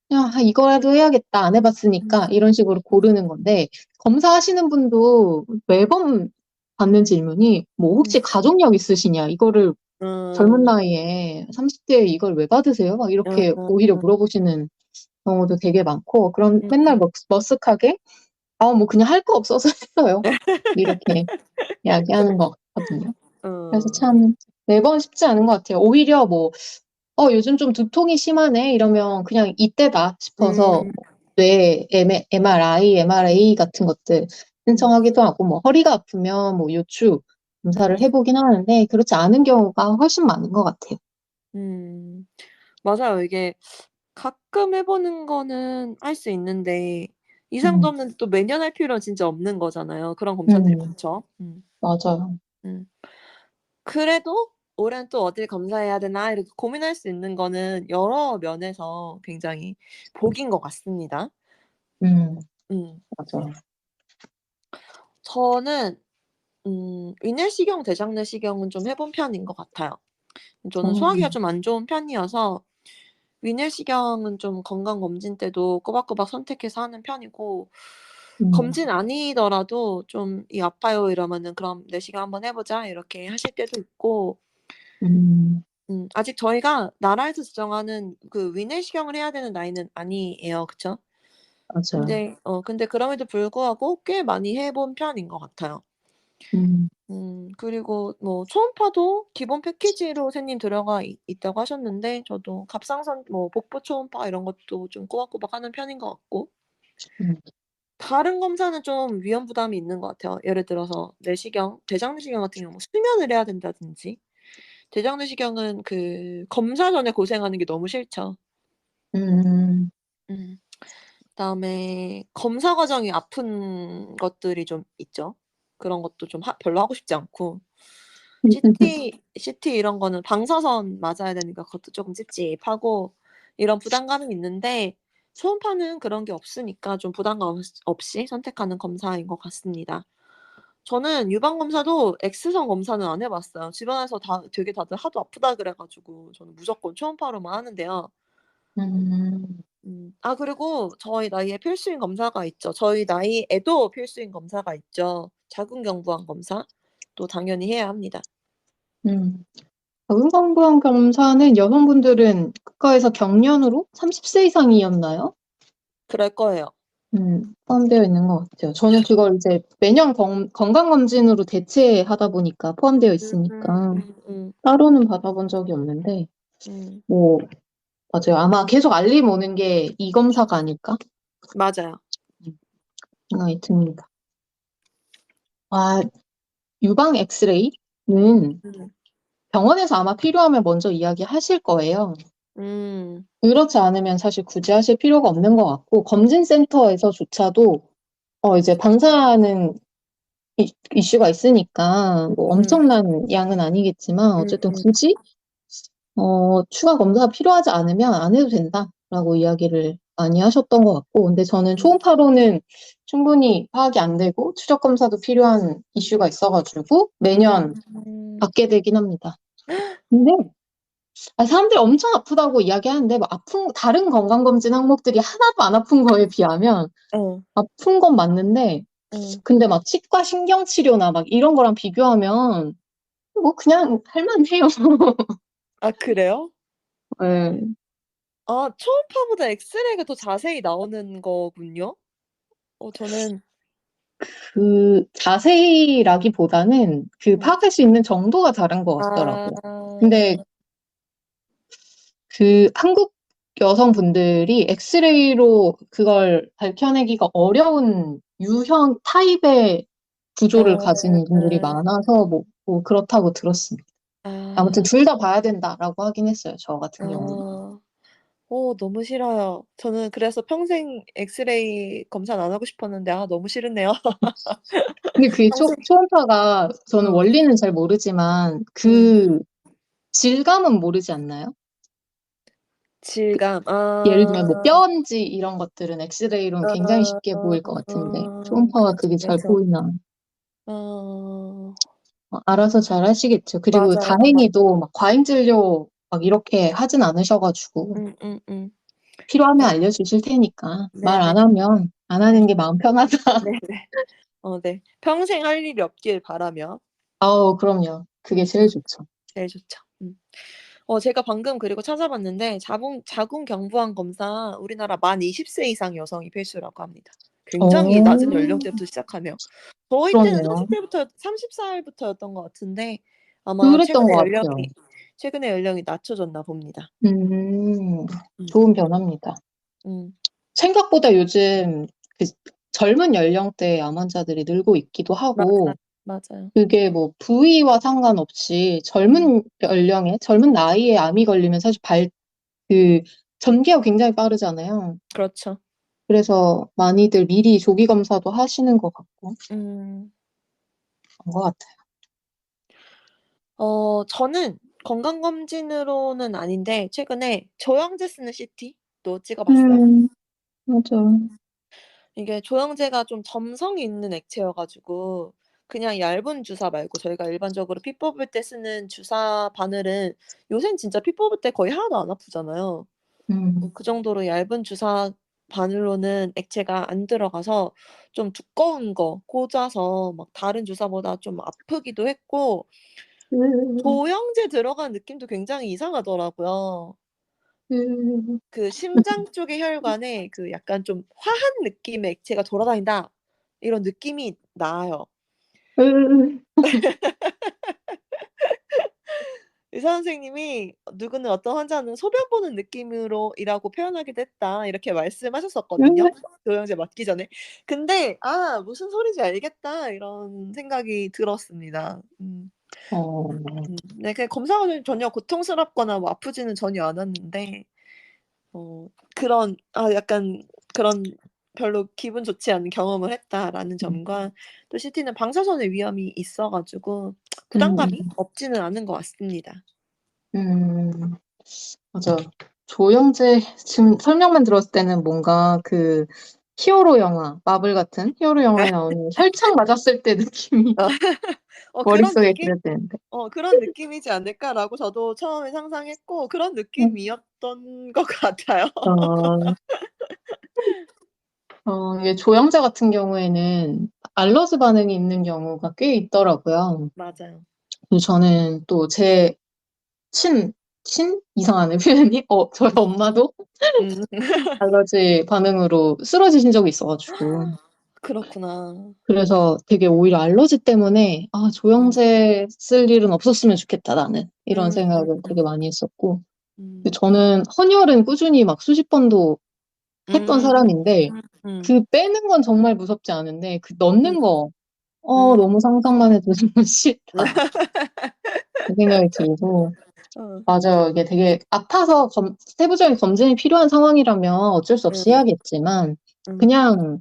그냥 이거라도 해야겠다. 안 해봤으니까 음. 이런 식으로 고르는 건데 검사하시는 분도 매번 받는 질문이 뭐 음. 혹시 가족력 있으시냐? 이거를 젊은 음. 나이에 30대에 이걸 왜 받으세요? 막 이렇게 오히려 음. 물어보시는 경우도 되게 많고 그럼 맨날 음. 머쓱하게 뭐 그냥 할 거 없어서 했어요. 이렇게 이야기하는 것 같거든요. 그래서 어. 참 매번 쉽지 않은 것 같아요. 오히려 뭐 요즘 좀 두통이 심하네 이러면 그냥 이때다 싶어서 음. 뇌 MRI, MRA 같은 것들 음. 신청하기도 하고 뭐 허리가 아프면 뭐 요추 검사를 음. 해보긴 하는데 그렇지 않은 경우가 훨씬 많은 것 같아요. 음. 맞아요. 이게 가끔 해 보는 거는 할 수 있는데 이상 음, 없는 또 매년 할 필요는 진짜 없는 거잖아요. 그런 검사들이 음, 많죠. 음. 맞아요. 음. 그래도 '올해는 또 어딜 검사해야 되나?' 이렇게 고민할 수 있는 거는 여러 면에서 굉장히 복인 것 같습니다. 음, 음. 맞아요. 저는 위내시경, 대장내시경은 좀 해본 편인 것 같아요. 저는 소화기가 음, 좀 안 좋은 편이어서 위내시경은 좀 건강검진 때도 꼬박꼬박 선택해서 하는 편이고 음, 검진 아니더라도 좀 "이 아파요." 이러면은 "그럼 내시경 한번 해 보자." 이렇게 하실 때도 있고 음, 아직 저희가 나라에서 지정하는 그 위내시경을 해야 되는 나이는 아니에요. 그쵸? 맞아요. 근데 그럼에도 불구하고 꽤 많이 해본 편인 것 같아요. 음, 그리고 뭐 초음파도 기본 패키지로 선생님 들어가 있다고 하셨는데 저도 갑상선 뭐 복부 초음파 이런 것도 좀 꼬박꼬박 하는 편인 것 같고 음, 다른 검사는 좀 위험 부담이 있는 것 같아요. 예를 들어서 내시경, 대장내시경 같은 경우 수면을 해야 된다든지 대장내시경은 그 검사 전에 고생하는 게 너무 싫죠. 음, 음. 그다음에 검사 과정이 아픈 것들이 좀 있죠. 그런 것도 좀 별로 하고 싶지 않고 CT 이런 거는 방사선 맞아야 되니까 그것도 쪼금 찝찝하고 이런 부담감은 있는데 초음파는 그런 게 없으니까 좀 부담감 없이 선택하는 검사인 것 같습니다. 저는 유방 검사도 X선 검사는 안 해 봤어요. 주변에서 되게 다들 하도 아프다 그래 가지고 저는 무조건 초음파로만 하는데요. 음. 그리고 저희 나이에 필수인 검사가 있죠. 저희 나이에도 필수인 검사가 있죠. 자궁경부암 검사. 또 당연히 해야 합니다. 음. 건강보험 검사는 여성분들은 국가에서 경련으로 30세 이상이었나요? 그럴 거예요. 포함되어 있는 것 같아요. 저는 그걸 이제 매년 건강검진으로 대체하다 보니까 포함되어 있으니까 음, 따로는 받아본 적이 없는데, 음. 뭐, 맞아요. 아마 계속 알림 오는 게 이 검사가 아닐까 맞아요. 생각이 듭니다. 아, 유방 엑스레이는 음, 병원에서 아마 필요하면 먼저 이야기하실 거예요. 음, 그렇지 않으면 사실 굳이 하실 필요가 없는 것 같고, 검진센터에서조차도 이제 방사하는 이슈가 있으니까 뭐 음, 엄청난 양은 아니겠지만 어쨌든 음, 굳이 추가 검사가 필요하지 않으면 안 해도 된다라고 이야기를 많이 하셨던 것 같고, 근데 저는 음, 초음파로는 충분히 파악이 안 되고 추적 검사도 필요한 이슈가 있어가지고 매년 음. 받게 되긴 합니다. 근데 사람들이 엄청 아프다고 이야기하는데 뭐 다른 건강검진 항목들이 하나도 안 아픈 거에 비하면 어, 아픈 건 맞는데, 어. 근데 막 치과 신경치료나 막 이런 거랑 비교하면 뭐 그냥 할만해요. 아, 그래요? 네. 아, 초음파보다 엑스레이가 더 자세히 나오는 거군요. 저는, 그 자세히라기보다는 그 음. 파악할 수 있는 정도가 다른 것 아, 같더라고요. 근데 그 한국 여성분들이 엑스레이로 그걸 밝혀내기가 어려운 유형 타입의 구조를 가진 분들이 아, 많아서 뭐 그렇다고 들었습니다. 아무튼 아, 둘 다 봐야 된다라고 하긴 했어요. 저 같은 경우는. 아. 너무 싫어요. 저는 그래서 평생 엑스레이 검사는 안 하고 싶었는데, 너무 싫으네요. 근데 그게 평생, 초음파가 저는 어, 원리는 잘 모르지만 음, 그 질감은 모르지 않나요? 질감, 예를 들면 뭐 뼈인지 이런 것들은 엑스레이로는 굉장히 쉽게 보일 것 같은데 초음파가 그쵸, 그게 잘 그쵸. 보이나. 어, 알아서 잘 하시겠죠. 그리고 맞아요. 다행히도 막 과잉 진료 막 이렇게 하진 않으셔가지고 음, 음, 음. 필요하면 네, 알려주실 테니까 말 네네. 안 하면 안 네, 하는 게 마음 편하다. 네네. 네. 평생 할 일이 없길 바라며. 아우, 그럼요. 그게 제일 음, 좋죠. 제일 좋죠. 제가 방금 그리고 찾아봤는데 자궁경부암 검사 우리나라 만 20세 이상 여성이 필수라고 합니다. 굉장히 낮은 어, 연령대부터 시작하며 저희 때는 그렇네요. 30대부터 30살부터였던 것 같은데 아마 그랬던 것 같아요. 최근에 연령이 낮춰졌나 봅니다. 음, 음. 좋은 변화입니다. 음. 생각보다 요즘 그 젊은 연령대의 암 환자들이 늘고 있기도 맞아요. 하고, 맞아요. 그게 뭐 부위와 상관없이 음. 젊은 나이에 암이 걸리면 사실 그 전개가 굉장히 빠르잖아요. 그렇죠. 그래서 많이들 미리 조기 검사도 하시는 것 같고, 음. 그런 것 같아요. 저는 건강검진으로는 아닌데 최근에 조영재 쓰는 CT도 찍어 봤어요. 음, 맞아. 이게 조영제가 좀 점성이 있는 액체여 가지고 그냥 얇은 주사 말고 저희가 일반적으로 피 뽑을 때 쓰는 주사 바늘은 요샌 진짜 피 뽑을 때 거의 하나도 안 아프잖아요. 음, 그 정도로 얇은 주사 바늘로는 액체가 안 들어가서 좀 두꺼운 거 꽂아서 막 다른 주사보다 좀 아프기도 했고 음, 조영제 들어간 느낌도 굉장히 이상하더라고요. 음, 그 심장 쪽의 혈관에 그 약간 좀 화한 느낌의 액체가 돌아다닌다. 이런 느낌이 나요. 음, 의사 선생님이 "누구는 어떤 환자는 소변 보는 느낌으로 이라고 표현하기도 했다." 이렇게 말씀하셨었거든요, 요양제 맞기 전에. 근데 '아 무슨 소리인지 알겠다.' 이런 생각이 들었습니다. 어, 네, 그 검사가 전혀 고통스럽거나 뭐 아프지는 전혀 않았는데 그런 약간 그런 '별로 기분 좋지 않은 경험을 했다.'라는 점과 또 CT는 방사선의 위험이 있어 가지고 음, 부담감이 없지는 않은 것 같습니다. 음, 맞아. 조영재, 지금 설명만 들었을 때는 뭔가 그 히어로 영화, 마블 같은 히어로 영화에 나오는 혈창 맞았을 때 느낌이 어 그런 머릿속에 느낌? 그려지는데. '그런 느낌이지 않을까.'라고 저도 처음에 상상했고 그런 음, 느낌이었던 것 같아요. 어, 이게 조영재 같은 경우에는 알러지 반응이 있는 경우가 꽤 있더라고요. 맞아요. 그리고 저는 또 제 이상하네, 표현이. 저희 엄마도 음. 알러지 반응으로 쓰러지신 적이 있어가지고. 그렇구나. 그래서 되게 오히려 알러지 때문에, 음. 조영제 쓸 일은 없었으면 좋겠다, 나는. 이런 음. 생각을 되게 많이 했었고. 근데 음. 저는 헌혈은 꾸준히 막 수십 번도 했던 음. 사람인데, 음. 그 빼는 건 정말 무섭지 않은데, 그 넣는 거, 음. 너무 상상만 해도 정말 싫다. 그 생각이 들고. 어. 맞아요. 이게 되게 아파서 세부적인 검진이 필요한 상황이라면 어쩔 수 없이 음. 해야겠지만, 음. 그냥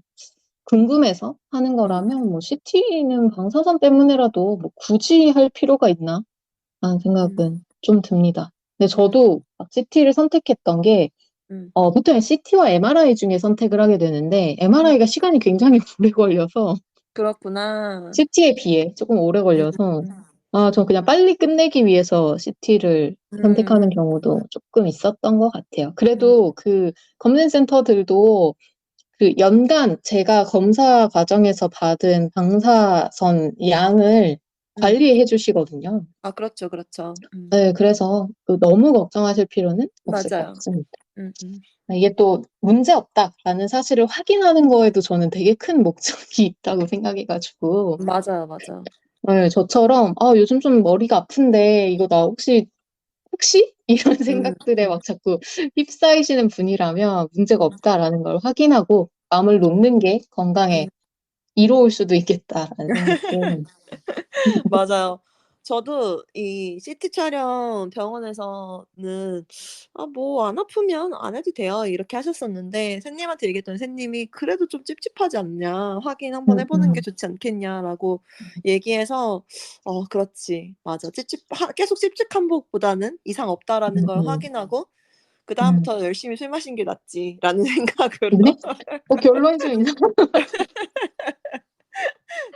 궁금해서 하는 음. 거라면, 뭐, CT는 방사선 때문에라도 뭐 굳이 할 필요가 있나? 라는 음. 생각은 좀 듭니다. 근데 음. 저도 CT를 선택했던 게, 음. 보통 CT와 MRI 중에 선택을 하게 되는데, 음. MRI가 시간이 굉장히 오래 걸려서, 그렇구나. CT에 비해 조금 오래 음. 걸려서, 저 그냥 빨리 끝내기 위해서 CT를 음. 선택하는 경우도 조금 있었던 것 같아요. 음. 그래도 그 검진센터들도 그 연간 제가 검사 과정에서 받은 방사선 양을 음. 관리해 주시거든요. 아, 그렇죠, 그렇죠. 네, 그래서 너무 걱정하실 필요는 없을 것 맞아요. 같습니다. 음. 음. 이게 또 문제 없다라는 사실을 확인하는 거에도 저는 되게 큰 목적이 있다고 생각해가지고, 맞아요, 맞아요. 네, 저처럼, 요즘 좀 머리가 아픈데, 이거 나 혹시? 이런 음. 생각들에 막 자꾸 휩싸이시는 분이라면 문제가 음. 없다라는 걸 확인하고 마음을 놓는 게 건강에 음. 이로울 수도 있겠다라는 생각도. 맞아요. 저도 이 CT 촬영 병원에서는 "아 뭐 안 아프면 안 해도 돼요." 이렇게 하셨었는데 선생님한테 얘기했더니 선생님이 "그래도 좀 찝찝하지 않냐. 확인 한번 해 보는 게 음. 좋지 않겠냐."라고 얘기해서 그렇지. 맞아. 찝찝 하 계속 찝찝한 것보다는 '이상 없다.'라는 걸 음. 확인하고 음. '그다음부터 열심히 술 마시는 게 낫지.'라는 생각으로 네? 결론이 좀 이상.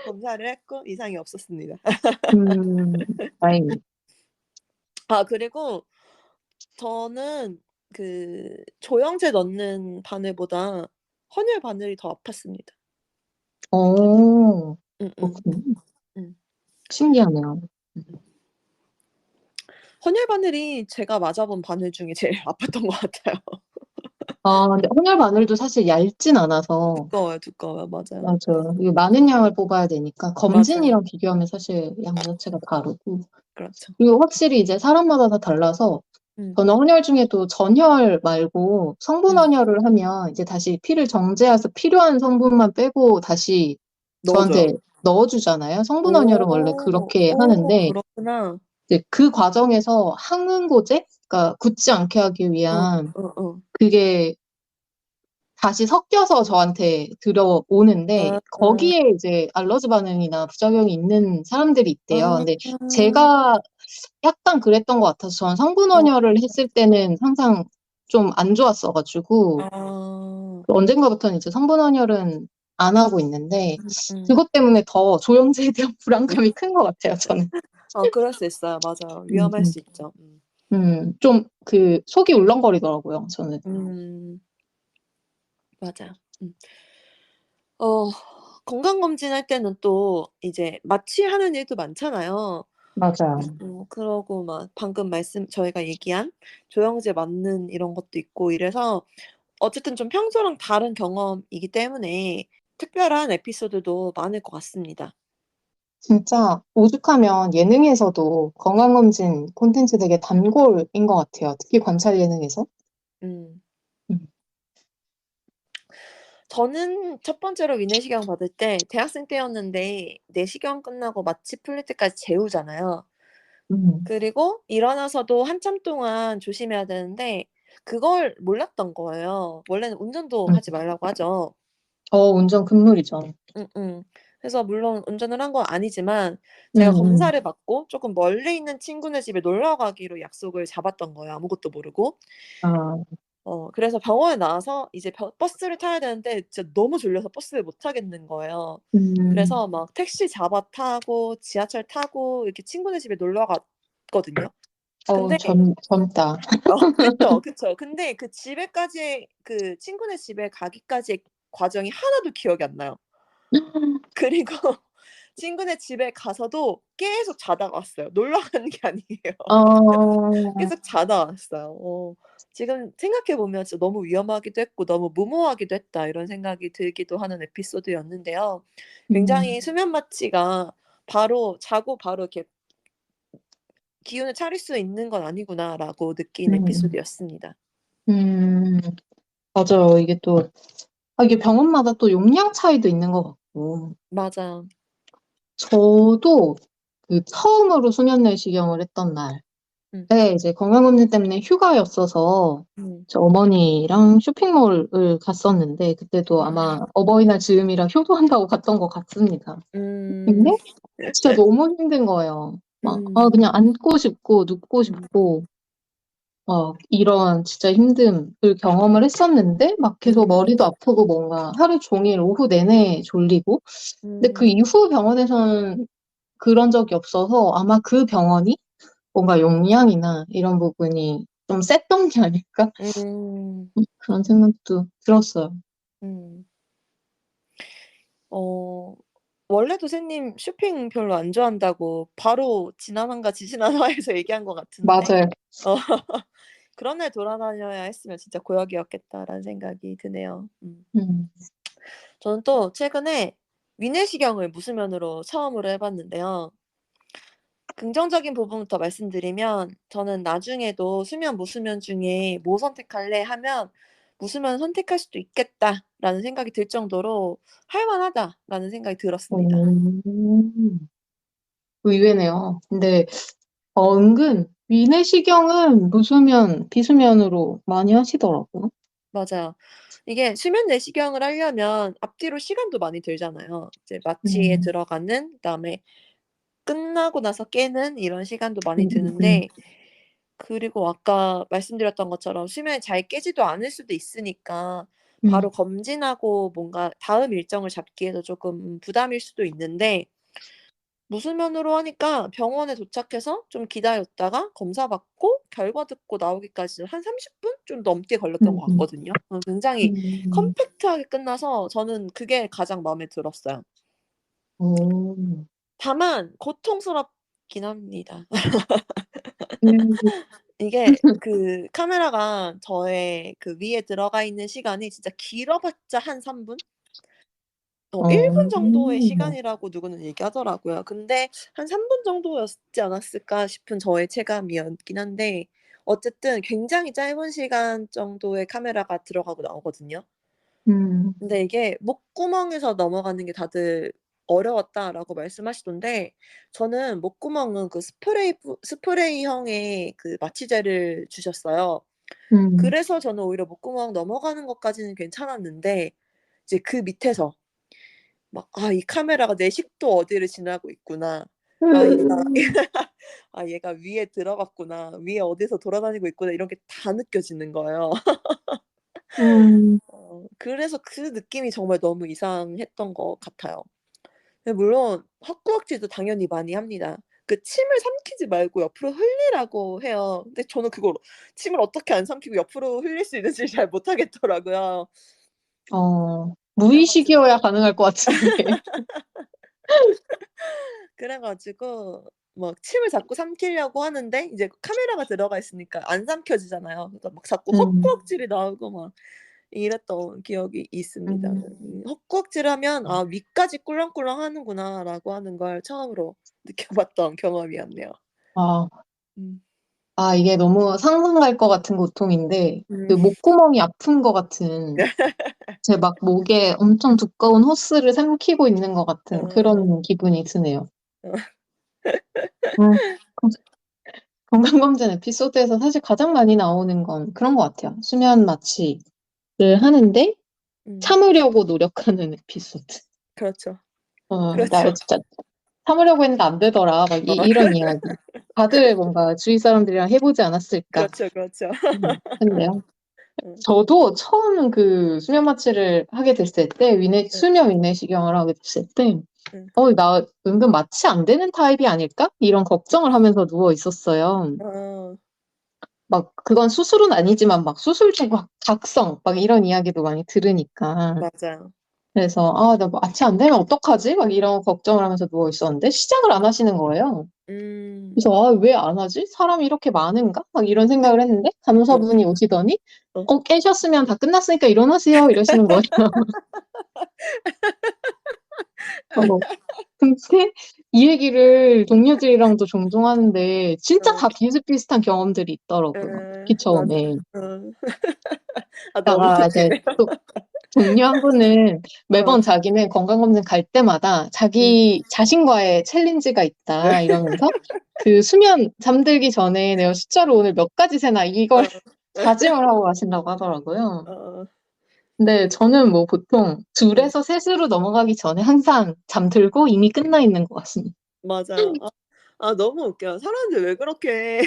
검사를 했고 이상이 없었습니다. 다행입니다. 그리고 저는 조영제 넣는 바늘보다 헌혈 바늘이 더 아팠습니다. 어, 음음. 그렇군요. 음. 신기하네요. 음. 헌혈 바늘이 제가 맞아 본 바늘 중에 제일 아팠던 것 같아요. 근데 헌혈 바늘도 사실 얇진 않아서, 두꺼워요, 두꺼워요. 맞아요. 맞아요. 이게 많은 양을 뽑아야 되니까, 맞아요. 검진이랑 비교하면 사실 양 자체가 다르고, 그렇죠. 그리고 확실히 이제 사람마다 다 달라서, 음. 저는 헌혈 중에도 전혈 말고 성분 음. 헌혈을 하면 이제 다시 피를 정제해서 필요한 성분만 빼고 다시 저한테 넣어줘요. 넣어주잖아요. 성분 헌혈은 원래 오. 그렇게 오, 하는데, 그렇구나. 이제 그 과정에서 항응고제, 그러니까 굳지 않게 하기 어. 위한 어어. 그게 다시 섞여서 저한테 들어오는데, 아. 거기에 이제 알러지 반응이나 부작용이 있는 사람들이 있대요. 아. 근데 제가 약간 그랬던 것 같아서 저는 성분 어. 헌혈을 했을 때는 항상 좀 안 좋았어가지고, 아. 언젠가부터는 이제 성분 헌혈은 안 하고 있는데, 음. 그것 때문에 더 조영제에 대한 불안감이 큰 것 같아요, 저는. 그럴 수 있어요. 맞아요. 음, 위험할 음. 수 있죠. 음. 좀 속이 울렁거리더라고요, 저는. 음. 맞아요. 음. 어 건강검진할 때는 또 이제 마취하는 일도 많잖아요. 맞아요. 그러고 막 방금 저희가 얘기한 조영제 맞는 이런 것도 있고 이래서 어쨌든 좀 평소랑 다른 경험이기 때문에 특별한 에피소드도 많을 것 같습니다. 진짜 오죽하면 예능에서도 건강검진 콘텐츠 되게 단골인 것 같아요. 특히 관찰 예능에서. 음. 음. 저는 첫 번째로 위내시경 받을 때 대학생 때였는데 내시경 끝나고 마취 풀릴 때까지 재우잖아요. 음. 그리고 일어나서도 한참 동안 조심해야 되는데 그걸 몰랐던 거예요. 원래는 운전도 음. 하지 말라고 하죠. 운전 금물이죠. 음음. 그래서 물론 운전을 한 건 아니지만 음, 제가 음. 검사를 받고 쪼끔 멀리 있는 친구네 집에 놀러 가기로 약속을 잡았던 거예요, 아무것도 모르고. 아, 그래서 병원에 나와서 이제 버스를 타야 되는데 진짜 너무 졸려서 버스를 못 타겠는 거예요. 음. 그래서 막 택시 잡아 타고 지하철 타고 이렇게 친구네 집에 놀러 갔거든요. 근데 젊다. 그쵸, 그쵸. 근데 그 친구네 집에 가기까지의 과정이 하나도 기억이 안 나요. 그리고 친구네 집에 가서도 계속 자다가 왔어요. 놀러 가는 게 아니에요. 어, 계속 자다 왔어요. 지금 생각해 보면 진짜 '너무 위험하기도 했고 너무 무모하기도 했다.' 이런 생각이 들기도 하는 에피소드였는데요. 굉장히 음, 수면 마취가 바로 자고 바로 이렇게 '기운을 차릴 수 있는 건 아니구나.'라고 느낀 음, 에피소드였습니다. 음, 맞아요. 이게 또, 이게 병원마다 또 용량 차이도 있는 것 같고. 맞아요. 저도 그 처음으로 수면 내시경을 했던 날, 음. 네, 이제 건강검진 때문에 휴가였어서 음. 저 어머니랑 쇼핑몰을 갔었는데 그때도 음. 아마 어버이날 즈음이라 효도한다고 갔던 것 같습니다. 음. 근데 진짜 너무 힘든 거예요. 막 음. 그냥 앉고 싶고 눕고 음. 싶고 이런 진짜 힘듦을 경험을 했었는데 막 계속 음. 머리도 아프고 뭔가 하루 종일 오후 내내 졸리고 근데 그 음. 이후 병원에서는 그런 적이 없어서 아마 그 병원이 뭔가 용량이나 이런 부분이 좀 셌던 게 아닐까? 음. 그런 생각도 들었어요. 음. 어 원래도 선생님 쇼핑 별로 안 좋아한다고 바로 지난화인가 지지난화에서 얘기한 것 같은데 맞아요. 어 '그런 날 돌아다녀야 했으면 진짜 고역이었겠다.'라는 생각이 드네요. 음, 저는 또 최근에 위내시경을 무수면으로 처음으로 해 봤는데요. 긍정적인 부분부터 말씀드리면 저는 나중에도 수면, 무수면 중에 "뭐 선택할래?" 하면 '무수면 선택할 수도 있겠다.'라는 생각이 들 정도로 '할 만하다.'라는 생각이 들었습니다. 음, 의외네요. 근데 은근 위내시경은 무수면, 비수면으로 많이 하시더라고요. 맞아요. 이게 수면 내시경을 하려면 앞뒤로 시간도 많이 들잖아요. 이제 마취에 음, 들어가는 그다음에 끝나고 나서 깨는 이런 시간도 많이 음, 음, 드는데 그리고 아까 말씀드렸던 것처럼 수면이 잘 깨지도 않을 수도 있으니까 바로 음, 검진하고 뭔가 다음 일정을 잡기에도 조금 부담일 수도 있는데 무수면으로 하니까 병원에 도착해서 좀 기다렸다가 검사 받고 결과 듣고 나오기까지 한 30분 좀 넘게 걸렸던 음, 것 음, 같거든요. 굉장히 음. 컴팩트하게 끝나서 저는 그게 가장 마음에 들었어요. 오, 다만 고통스럽긴 합니다. 음, 이게 그 카메라가 저의 그 위에 들어가 있는 시간이 진짜 길어봤자 한 3 분? 1 분 정도의 어, 시간이라고 누구는 얘기하더라고요. 근데 한 3분 정도였지 않았을까 싶은 저의 체감이었긴 한데 어쨌든 굉장히 짧은 시간 정도의 카메라가 들어가고 나오거든요. 음, 근데 이게 "목구멍에서 넘어가는 게 다들 어려웠다."라고 말씀하시던데 저는 목구멍은 그 스프레이형의 그 마취제를 주셨어요. 음, 그래서 저는 오히려 목구멍 넘어가는 것까지는 괜찮았는데 이제 그 밑에서 막 '아 이 카메라가 내 식도 어디를 지나고 있구나. 아 얘가 음, '아 얘가 위에 들어갔구나. 위에 어디서 돌아다니고 있구나.' 이런 게 다 느껴지는 거예요. 음, 그래서 그 느낌이 정말 너무 이상했던 것 같아요. 근데 물론 헛구역질도 당연히 많이 합니다. 그 침을 삼키지 말고 옆으로 흘리라고 해요. 근데 저는 그걸 침을 어떻게 안 삼키고 옆으로 흘릴 수 있는지를 잘 모르겠더라고요. 그래 가지고 무의식이어야 가능할 것 같은데. 그래 가지고 막 침을 자꾸 삼키려고 하는데 이제 카메라가 들어가 있으니까 안 삼켜지잖아요. 그러니까 막 자꾸 음, 헛구역질이 나오고 막 이랬던 기억이 있습니다. 음, 헛구역질하면 '아 위까지 꿀렁꿀렁하는구나.'라고 하는 걸 처음으로 느껴봤던 경험이었네요. 아, 음. 이게 너무 상상 갈 것 같은 고통인데, 그 음. 목구멍이 아픈 것 같은, 제 막 목에 엄청 두꺼운 호스를 삼키고 있는 것 같은 어. 그런 기분이 드네요. 어. 음, 건강검진 에피소드에서 사실 가장 많이 나오는 건 그런 것 같아요. 수면 마취를 하는데 음. 참으려고 노력하는 에피소드. 그렇죠. 나 그렇죠. 진짜 참으려고 했는데 안 되더라. 막 어. 이런 이야기. 다들 뭔가 주위 사람들이랑 해보지 않았을까. 그렇죠, 그렇죠. 근데요. 음. 저도 처음 그 수면 마취를 하게 됐을 때, 네. 수면 위내시경을 하게 됐을 때, 음. 나 은근 마취 안 되는 타입이 아닐까? 이런 걱정을 하면서 누워 있었어요. 어. 막, 그건 수술은 아니지만, 막 수술 중 각성, 막 이런 이야기도 많이 들으니까. 맞아요. 그래서 나 뭐 아치 안 되면 어떡하지? 막 이런 걱정을 하면서 누워 있었는데 시작을 안 하시는 거예요. 음. 그래서 왜 안 하지? 사람이 이렇게 많은가? 막 이런 생각을 했는데 어. 간호사분이 오시더니 어. 깨셨으면 다 끝났으니까 일어나세요 이러시는 거예요. 어, 근데 이 얘기를 동료들이랑도 종종 하는데 진짜 어. 다 비슷비슷한 경험들이 있더라고요. 특히 맞아. 처음에. 어. 아, 너무 다가 이제 좋네. 또 동료 한 분은 어. 매번 자기는 건강검진 갈 때마다 음. 자기 자신과의 챌린지가 있다 이러면서 그 수면 잠들기 전에 내가 숫자로 오늘 몇 가지 세나 이걸 어. 다짐을 하고 가신다고 하더라고요. 어. 근데 저는 뭐 보통 음. 둘에서 셋으로 넘어가기 전에 항상 잠들고 이미 끝나 있는 것 같습니다. 맞아. 너무 웃겨. 사람들 왜 그렇게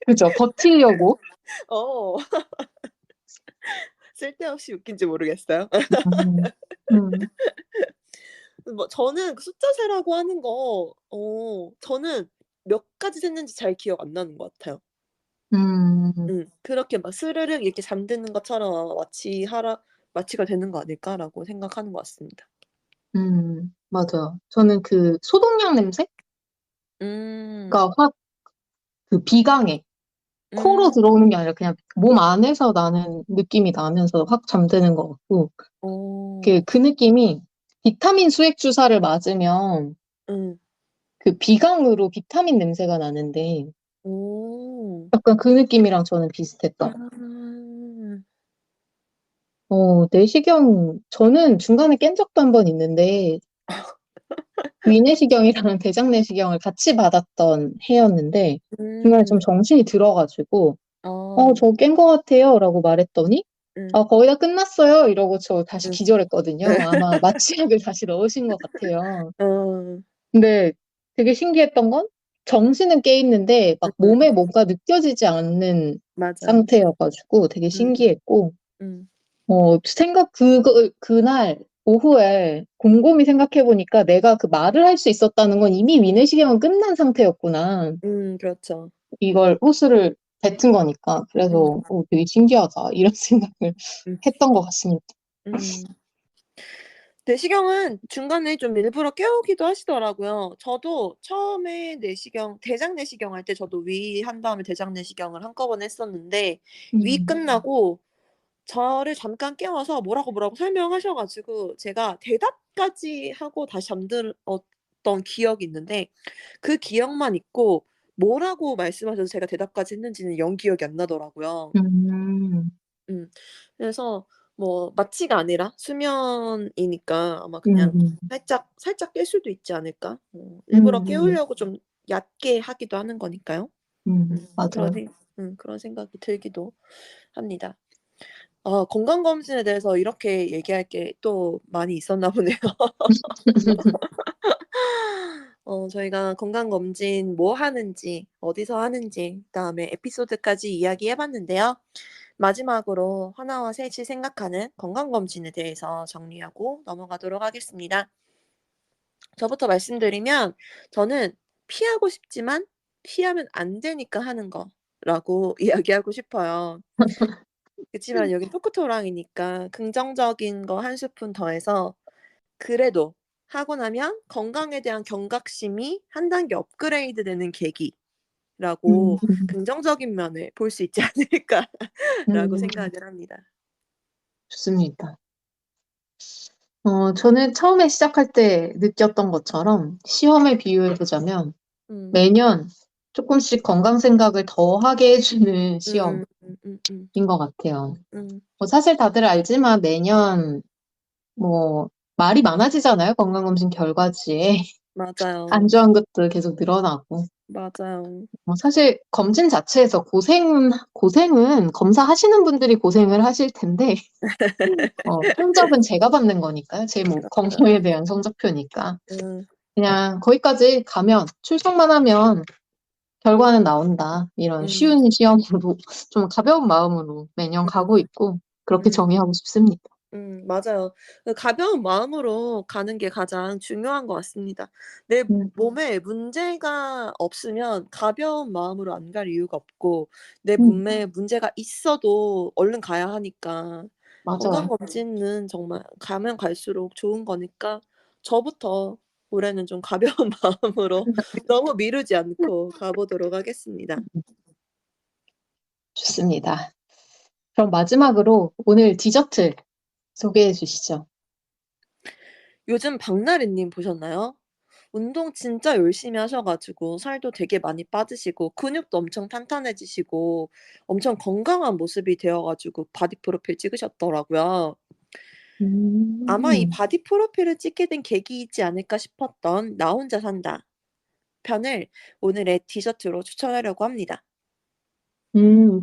그죠? 버티려고. 어. 쓸데없이 웃긴지 모르겠어요. 음, 음, 뭐 저는 그 숫자 세라고 하는 거 저는 몇 가지 셌는지 잘 기억 안 나는 것 같아요. 음, 그렇게 막 스르륵 이렇게 잠드는 것처럼 마취가 되는 거 아닐까라고 생각하는 것 같습니다. 맞아요. 저는 그 소독약 냄새가 음. 확 그 비강해. 코로 음. 들어오는 게 아니라 그냥 몸 안에서 나는 느낌이 나면서 확 잠드는 것 같고, 어. 그 느낌이 비타민 수액 주사를 맞으면 음. 그 비강으로 비타민 냄새가 나는데, 오. 약간 그 느낌이랑 저는 비슷했던. 아. 내시경, 저는 중간에 깬 적도 한 번 있는데, 위내시경이랑 대장내시경을 같이 받았던 해였는데, 중간에 좀 음. 정신이 들어가지고, 어. 저 깬 것 같아요. 라고 말했더니, 음. 거의 다 끝났어요. 이러고 저 다시 음. 기절했거든요. 아마 마취약을 다시 넣으신 것 같아요. 어. 근데 되게 신기했던 건 정신은 깨 있는데 막 음. 몸에 뭔가 느껴지지 않는 맞아. 상태여가지고 되게 음. 신기했고, 음. 그날 오후에 곰곰이 생각해보니까 내가 그 말을 할 수 있었다는 건 이미 위내시경은 끝난 상태였구나. 그렇죠. 이걸 호스를 뱉은 거니까. 음. 그래서 되게 신기하다. 이런 생각을 음. 했던 것 같습니다. 음. 내시경은 중간에 좀 일부러 깨우기도 하시더라고요. 저도 처음에 대장 내시경 할 때 저도 위 한 다음에 대장 내시경을 한꺼번에 했었는데 위 음, 끝나고 저를 잠깐 깨워서 뭐라고 설명하셔 가지고 제가 대답까지 하고 다시 잠들었던 기억이 있는데 그 기억만 있고 뭐라고 말씀하셔서 제가 대답까지 했는지는 영 기억이 안 나더라고요. 음, 음. 그래서 뭐 마취가 아니라 수면이니까 아마 음, 그냥 음, 살짝 깰 수도 있지 않을까? 일부러 음, 깨우려고 좀 얕게 하기도 하는 거니까요. 맞아요. 그런 생각이 들기도 합니다. 건강검진에 대해서 이렇게 얘기할 게 또 많이 있었나 보네요. 저희가 건강검진 뭐 하는지, 어디서 하는지, 그다음에 에피소드까지 이야기해 봤는데요. 마지막으로 하나와 셋이 생각하는 건강검진에 대해서 정리하고 넘어가도록 하겠습니다. 저부터 말씀드리면 저는 피하고 싶지만 피하면 안 되니까 하는 거라고 이야기하고 싶어요. 그치만 여긴 토크토랑이니까 긍정적인 거 한 스푼 더해서 그래도 하고 나면 건강에 대한 경각심이 한 단계 업그레이드 되는 음, 계기라고 음, 긍정적인 면을 볼 수 있지 않을까라고 음, 생각을 합니다. 좋습니다. 저는 처음에 시작할 때 느꼈던 것처럼 시험에 비유해보자면 음. 매년 조금씩 건강 생각을 더 하게 해주는 시험인 음. 음음음. 것 같아요. 음. 사실 다들 알지만 매년 뭐 말이 많아지잖아요. 건강검진 결과지에. 안 맞아요. 좋은 것도 계속 늘어나고. 맞아요. 사실 검진 자체에서 고생은 검사하시는 분들이 고생을 하실 텐데, 성적은 제가 받는 거니까요. 제 뭐, 그렇죠. 건강에 대한 성적표니까. 음. 그냥 거기까지 가면, 출석만 하면 결과는 나온다. 이런 음. 쉬운 시험으로, 좀 가벼운 마음으로 매년 음. 가고 있고, 그렇게 음. 정의하고 싶습니다. 맞아요. 가벼운 마음으로 가는 게 가장 중요한 것 같습니다. 내 음, 몸에 문제가 없으면 가벼운 마음으로 안 갈 이유가 없고 내 음, 몸에 문제가 있어도 얼른 가야 하니까 맞아요. 건강검진은 정말 가면 갈수록 좋은 거니까 저부터 올해는 좀 가벼운 마음으로 너무 미루지 않고 가 보도록 하겠습니다. 좋습니다. 그럼 마지막으로 오늘 디저트 소개해 주시죠. 요즘 박나래 님 보셨나요? 운동 진짜 열심히 하셔 가지고 살도 되게 많이 빠지시고 근육도 엄청 탄탄해지시고 엄청 건강한 모습이 되어 가지고 바디 프로필 찍으셨더라고요. 아마 이 음, 바디 프로필을 찍게 된 계기이지 않을까 싶었던 나 혼자 산다 편을 오늘의 디저트로 추천하려고 합니다.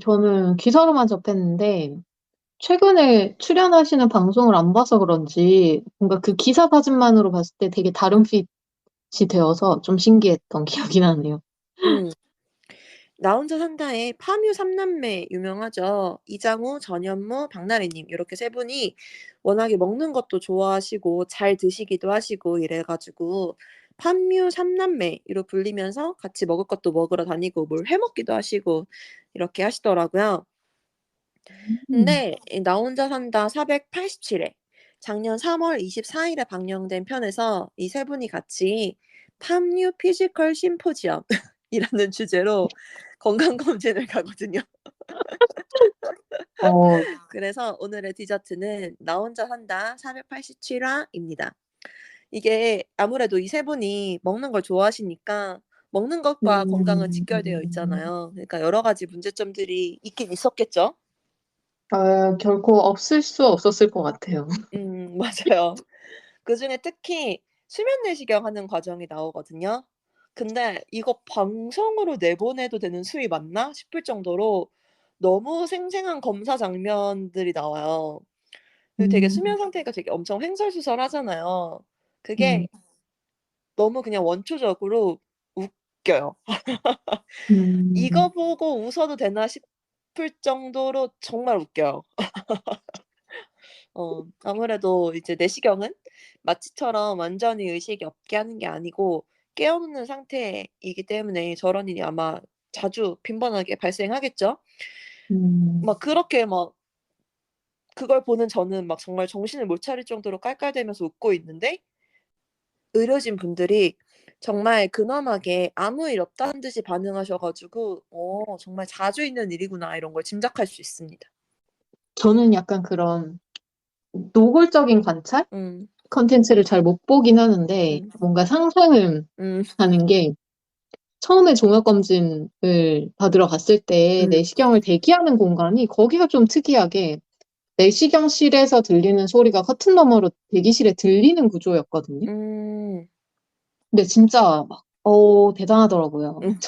저는 기사로만 접했는데, 최근에 출연하시는 방송을 안 봐서 그런지, 뭔가 그 기사 사진만으로 봤을 때 되게 다른 핏이 되어서 좀 신기했던 기억이 나네요. 음. 나 혼자 산다의 파묘 3남매 유명하죠. 이장우, 전현무, 박나래 님 요렇게 세 분이 워낙에 먹는 것도 좋아하시고 잘 드시기도 하시고 이래 가지고 판묘 3남매로 불리면서 같이 먹을 것도 먹으러 다니고 뭘 해 먹기도 하시고 이렇게 하시더라고요. 음, 근데 이 나 혼자 산다 487 회 작년 3월 24 일에 방영된 편에서 이 세 분이 같이 팜뉴 피지컬 심포지엄 이라는 주제로 건강 검진을 가거든요. 어, 그래서 오늘의 디저트는 나 혼자 산다 487 화입니다. 이게 아무래도 이 세 분이 먹는 걸 좋아하시니까 먹는 것과 건강은 음, 직결되어 있잖아요. 그러니까 여러 가지 문제점들이 있긴 있었겠죠? 결코 없을 수 없었을 것 같아요. 맞아요. 그중에 특히 수면 내시경 하는 과정이 나오거든요. 근데 '이거 방송으로 내보내도 되는 수위 맞나?' 싶을 정도로 너무 생생한 검사 장면들이 나와요. 그 되게 수면 음, 상태가 되게 엄청 횡설수설하잖아요. 음, 그게 너무 그냥 원초적으로 웃겨요. 음, '이거 보고 웃어도 되나?' 싶을 정도로 정말 웃겨요. 아무래도 이제 내시경은 마취처럼 완전히 의식이 없게 하는 게 아니고 깨어 있는 상태이기 때문에 저런 일이 아마 자주 빈번하게 발생하겠죠. 음, 막 그렇게 막 그걸 보는 저는 막 정말 정신을 못 차릴 정도로 깔깔대면서 웃고 있는데 의료진 분들이 정말 근엄하게 아무 일 없다는 듯이 반응하셔 가지고 '정말 자주 있는 일이구나.' 이런 걸 짐작할 수 있습니다. 저는 약간 그런 노골적인 관찰 음. 컨텐츠를 잘 못 보긴 하는데, 음. 뭔가 상상을 음. 하는 게, 처음에 종합검진을 받으러 갔을 때 음. 내시경을 대기하는 공간이 거기가 좀 특이하게 내시경실에서 들리는 소리가 커튼 너머로 대기실에 들리는 구조였거든요. 음. 근데 진짜 막, 대단하더라고요. 음.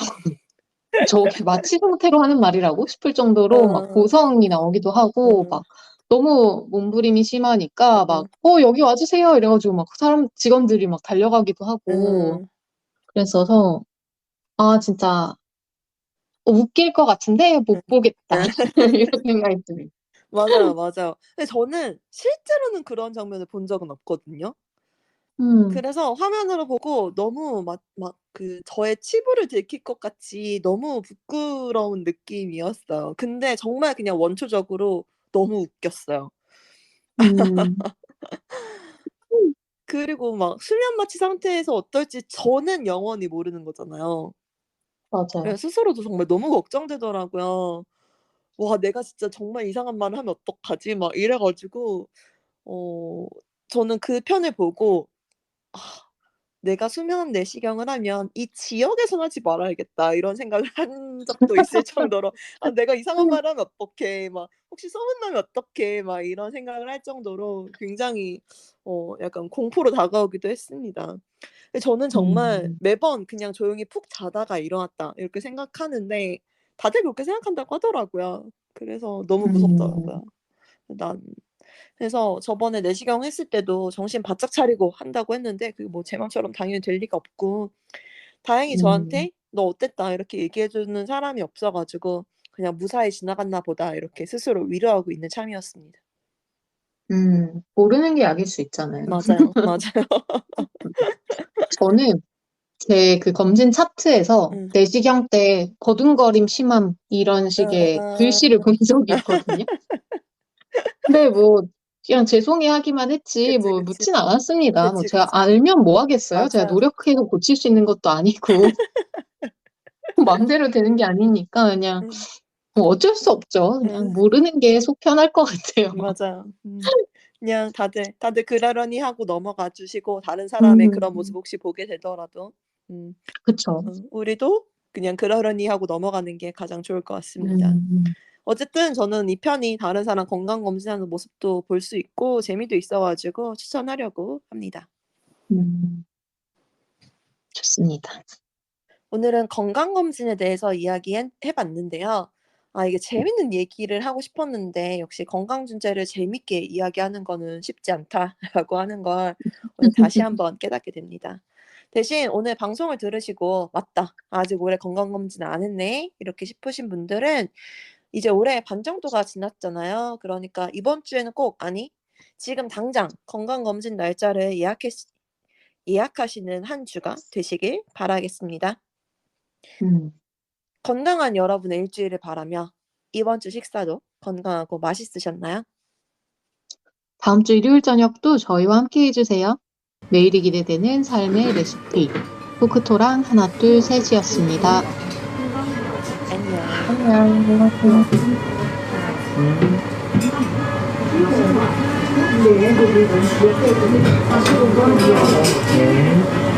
저게 마취 상태로 하는 말이라고 싶을 정도로 막 어. 고성이 나오기도 하고, 음. 막 너무 몸부림이 심하니까 막, 음. 여기 와주세요. 이래가지고 막 직원들이 막 달려가기도 하고, 음. 그랬어서, 아, 진짜, 웃길 것 같은데 못 보겠다. 음. 이런 생각이 들어요. 맞아요, 맞아요. 근데 저는 실제로는 그런 장면을 본 적은 없거든요. 음, 그래서 화면으로 보고 너무 그 저의 치부를 들킬 것 같이 너무 부끄러운 느낌이었어요. 근데 정말 그냥 원초적으로 너무 웃겼어요. 음, 그리고 막 수면 마취 상태에서 어떨지 저는 영원히 모르는 거잖아요. 예 맞아요. 스스로도 정말 너무 걱정되더라고요. '와 내가 진짜 정말 이상한 말을 하면 어떡하지?' 막 이래 가지고 어 저는 그 편을 보고 '아 내가 수면 내시경을 하면 이 지역에선 하지 말아야겠다.' 이런 생각을 한 적도 있을 정도로 '아 내가 이상한 말을 하면 어떡해.' 막 '혹시 소문나면 어떡해.' 막 이런 생각을 할 정도로 굉장히 약간 공포로 다가오기도 했습니다. 근데 저는 정말 음, 매번 그냥 조용히 푹 자다가 일어났다 이렇게 생각하는데 다들 그렇게 생각한다고 하더라고요. 그래서 너무 음, 무섭더라고요. 난 그래서 저번에 내시경 했을 때도 정신 바짝 차리고 한다고 했는데 그게 뭐 제 맘처럼 당연히 될 리가 없고 다행히 음, 저한테 "너 어땠다." 이렇게 얘기해 주는 사람이 없어 가지고 '그냥 무사히 지나갔나 보다.' 이렇게 스스로 위로하고 있는 참이었습니다. 모르는 게 약일 수 있잖아요. 맞아요. 맞아요. 저는 제 그 검진 차트에서 음. 내시경 때 거둔거림 심함 이런 식의 아. 글씨를 본 적이 있거든요. 근데 뭐 그냥 죄송해 하기만 했지 그치, 뭐 그치. 묻진 않았습니다. 뭐 그치, 제가 그치. 알면 뭐 하겠어요? 제가 맞아. 노력해서 고칠 수 있는 것도 아니고 마음대로 되는 게 아니니까 그냥 응, 뭐 어쩔 수 없죠. 그냥 응, 모르는 게 속 편할 것 같아요. 맞아. 그냥 다들 그러려니 하고 넘어가 주시고 다른 사람의 그런 모습 음, 혹시 보게 되더라도 음, 그쵸. 우리도 그냥 그러려니 하고 넘어가는 게 가장 좋을 것 같습니다. 음, 어쨌든 저는 이 편이 다른 사람 건강검진하는 모습도 볼 수 있고 재미도 있어 가지고 추천하려고 합니다. 음, 좋습니다. 오늘은 건강검진에 대해서 이야기해 봤는데요. 이게 재밌는 얘기를 하고 싶었는데 역시 건강 주제를 재밌게 이야기하는 거는 쉽지 않다라고 하는 걸 오늘 다시 한번 깨닫게 됩니다. 대신 오늘 방송을 들으시고 '맞다. 아직 올해 건강검진 안 했네.' 이렇게 싶으신 분들은 이제 올해 반 정도가 지났잖아요. 그러니까 이번 주에는 꼭 아니 지금 당장 건강검진 날짜를 예약하시는 한 주가 되시길 바라겠습니다. 음, 건강한 여러분의 일주일을 바라며 이번 주 식사도 건강하고 맛있으셨나요? 다음 주 일요일 저녁도 저희와 함께 해주세요. 매일이 기대되는 삶의 레시피. 토크토랑 하나, 둘, 셋이었습니다. 안녕. 안녕. 네,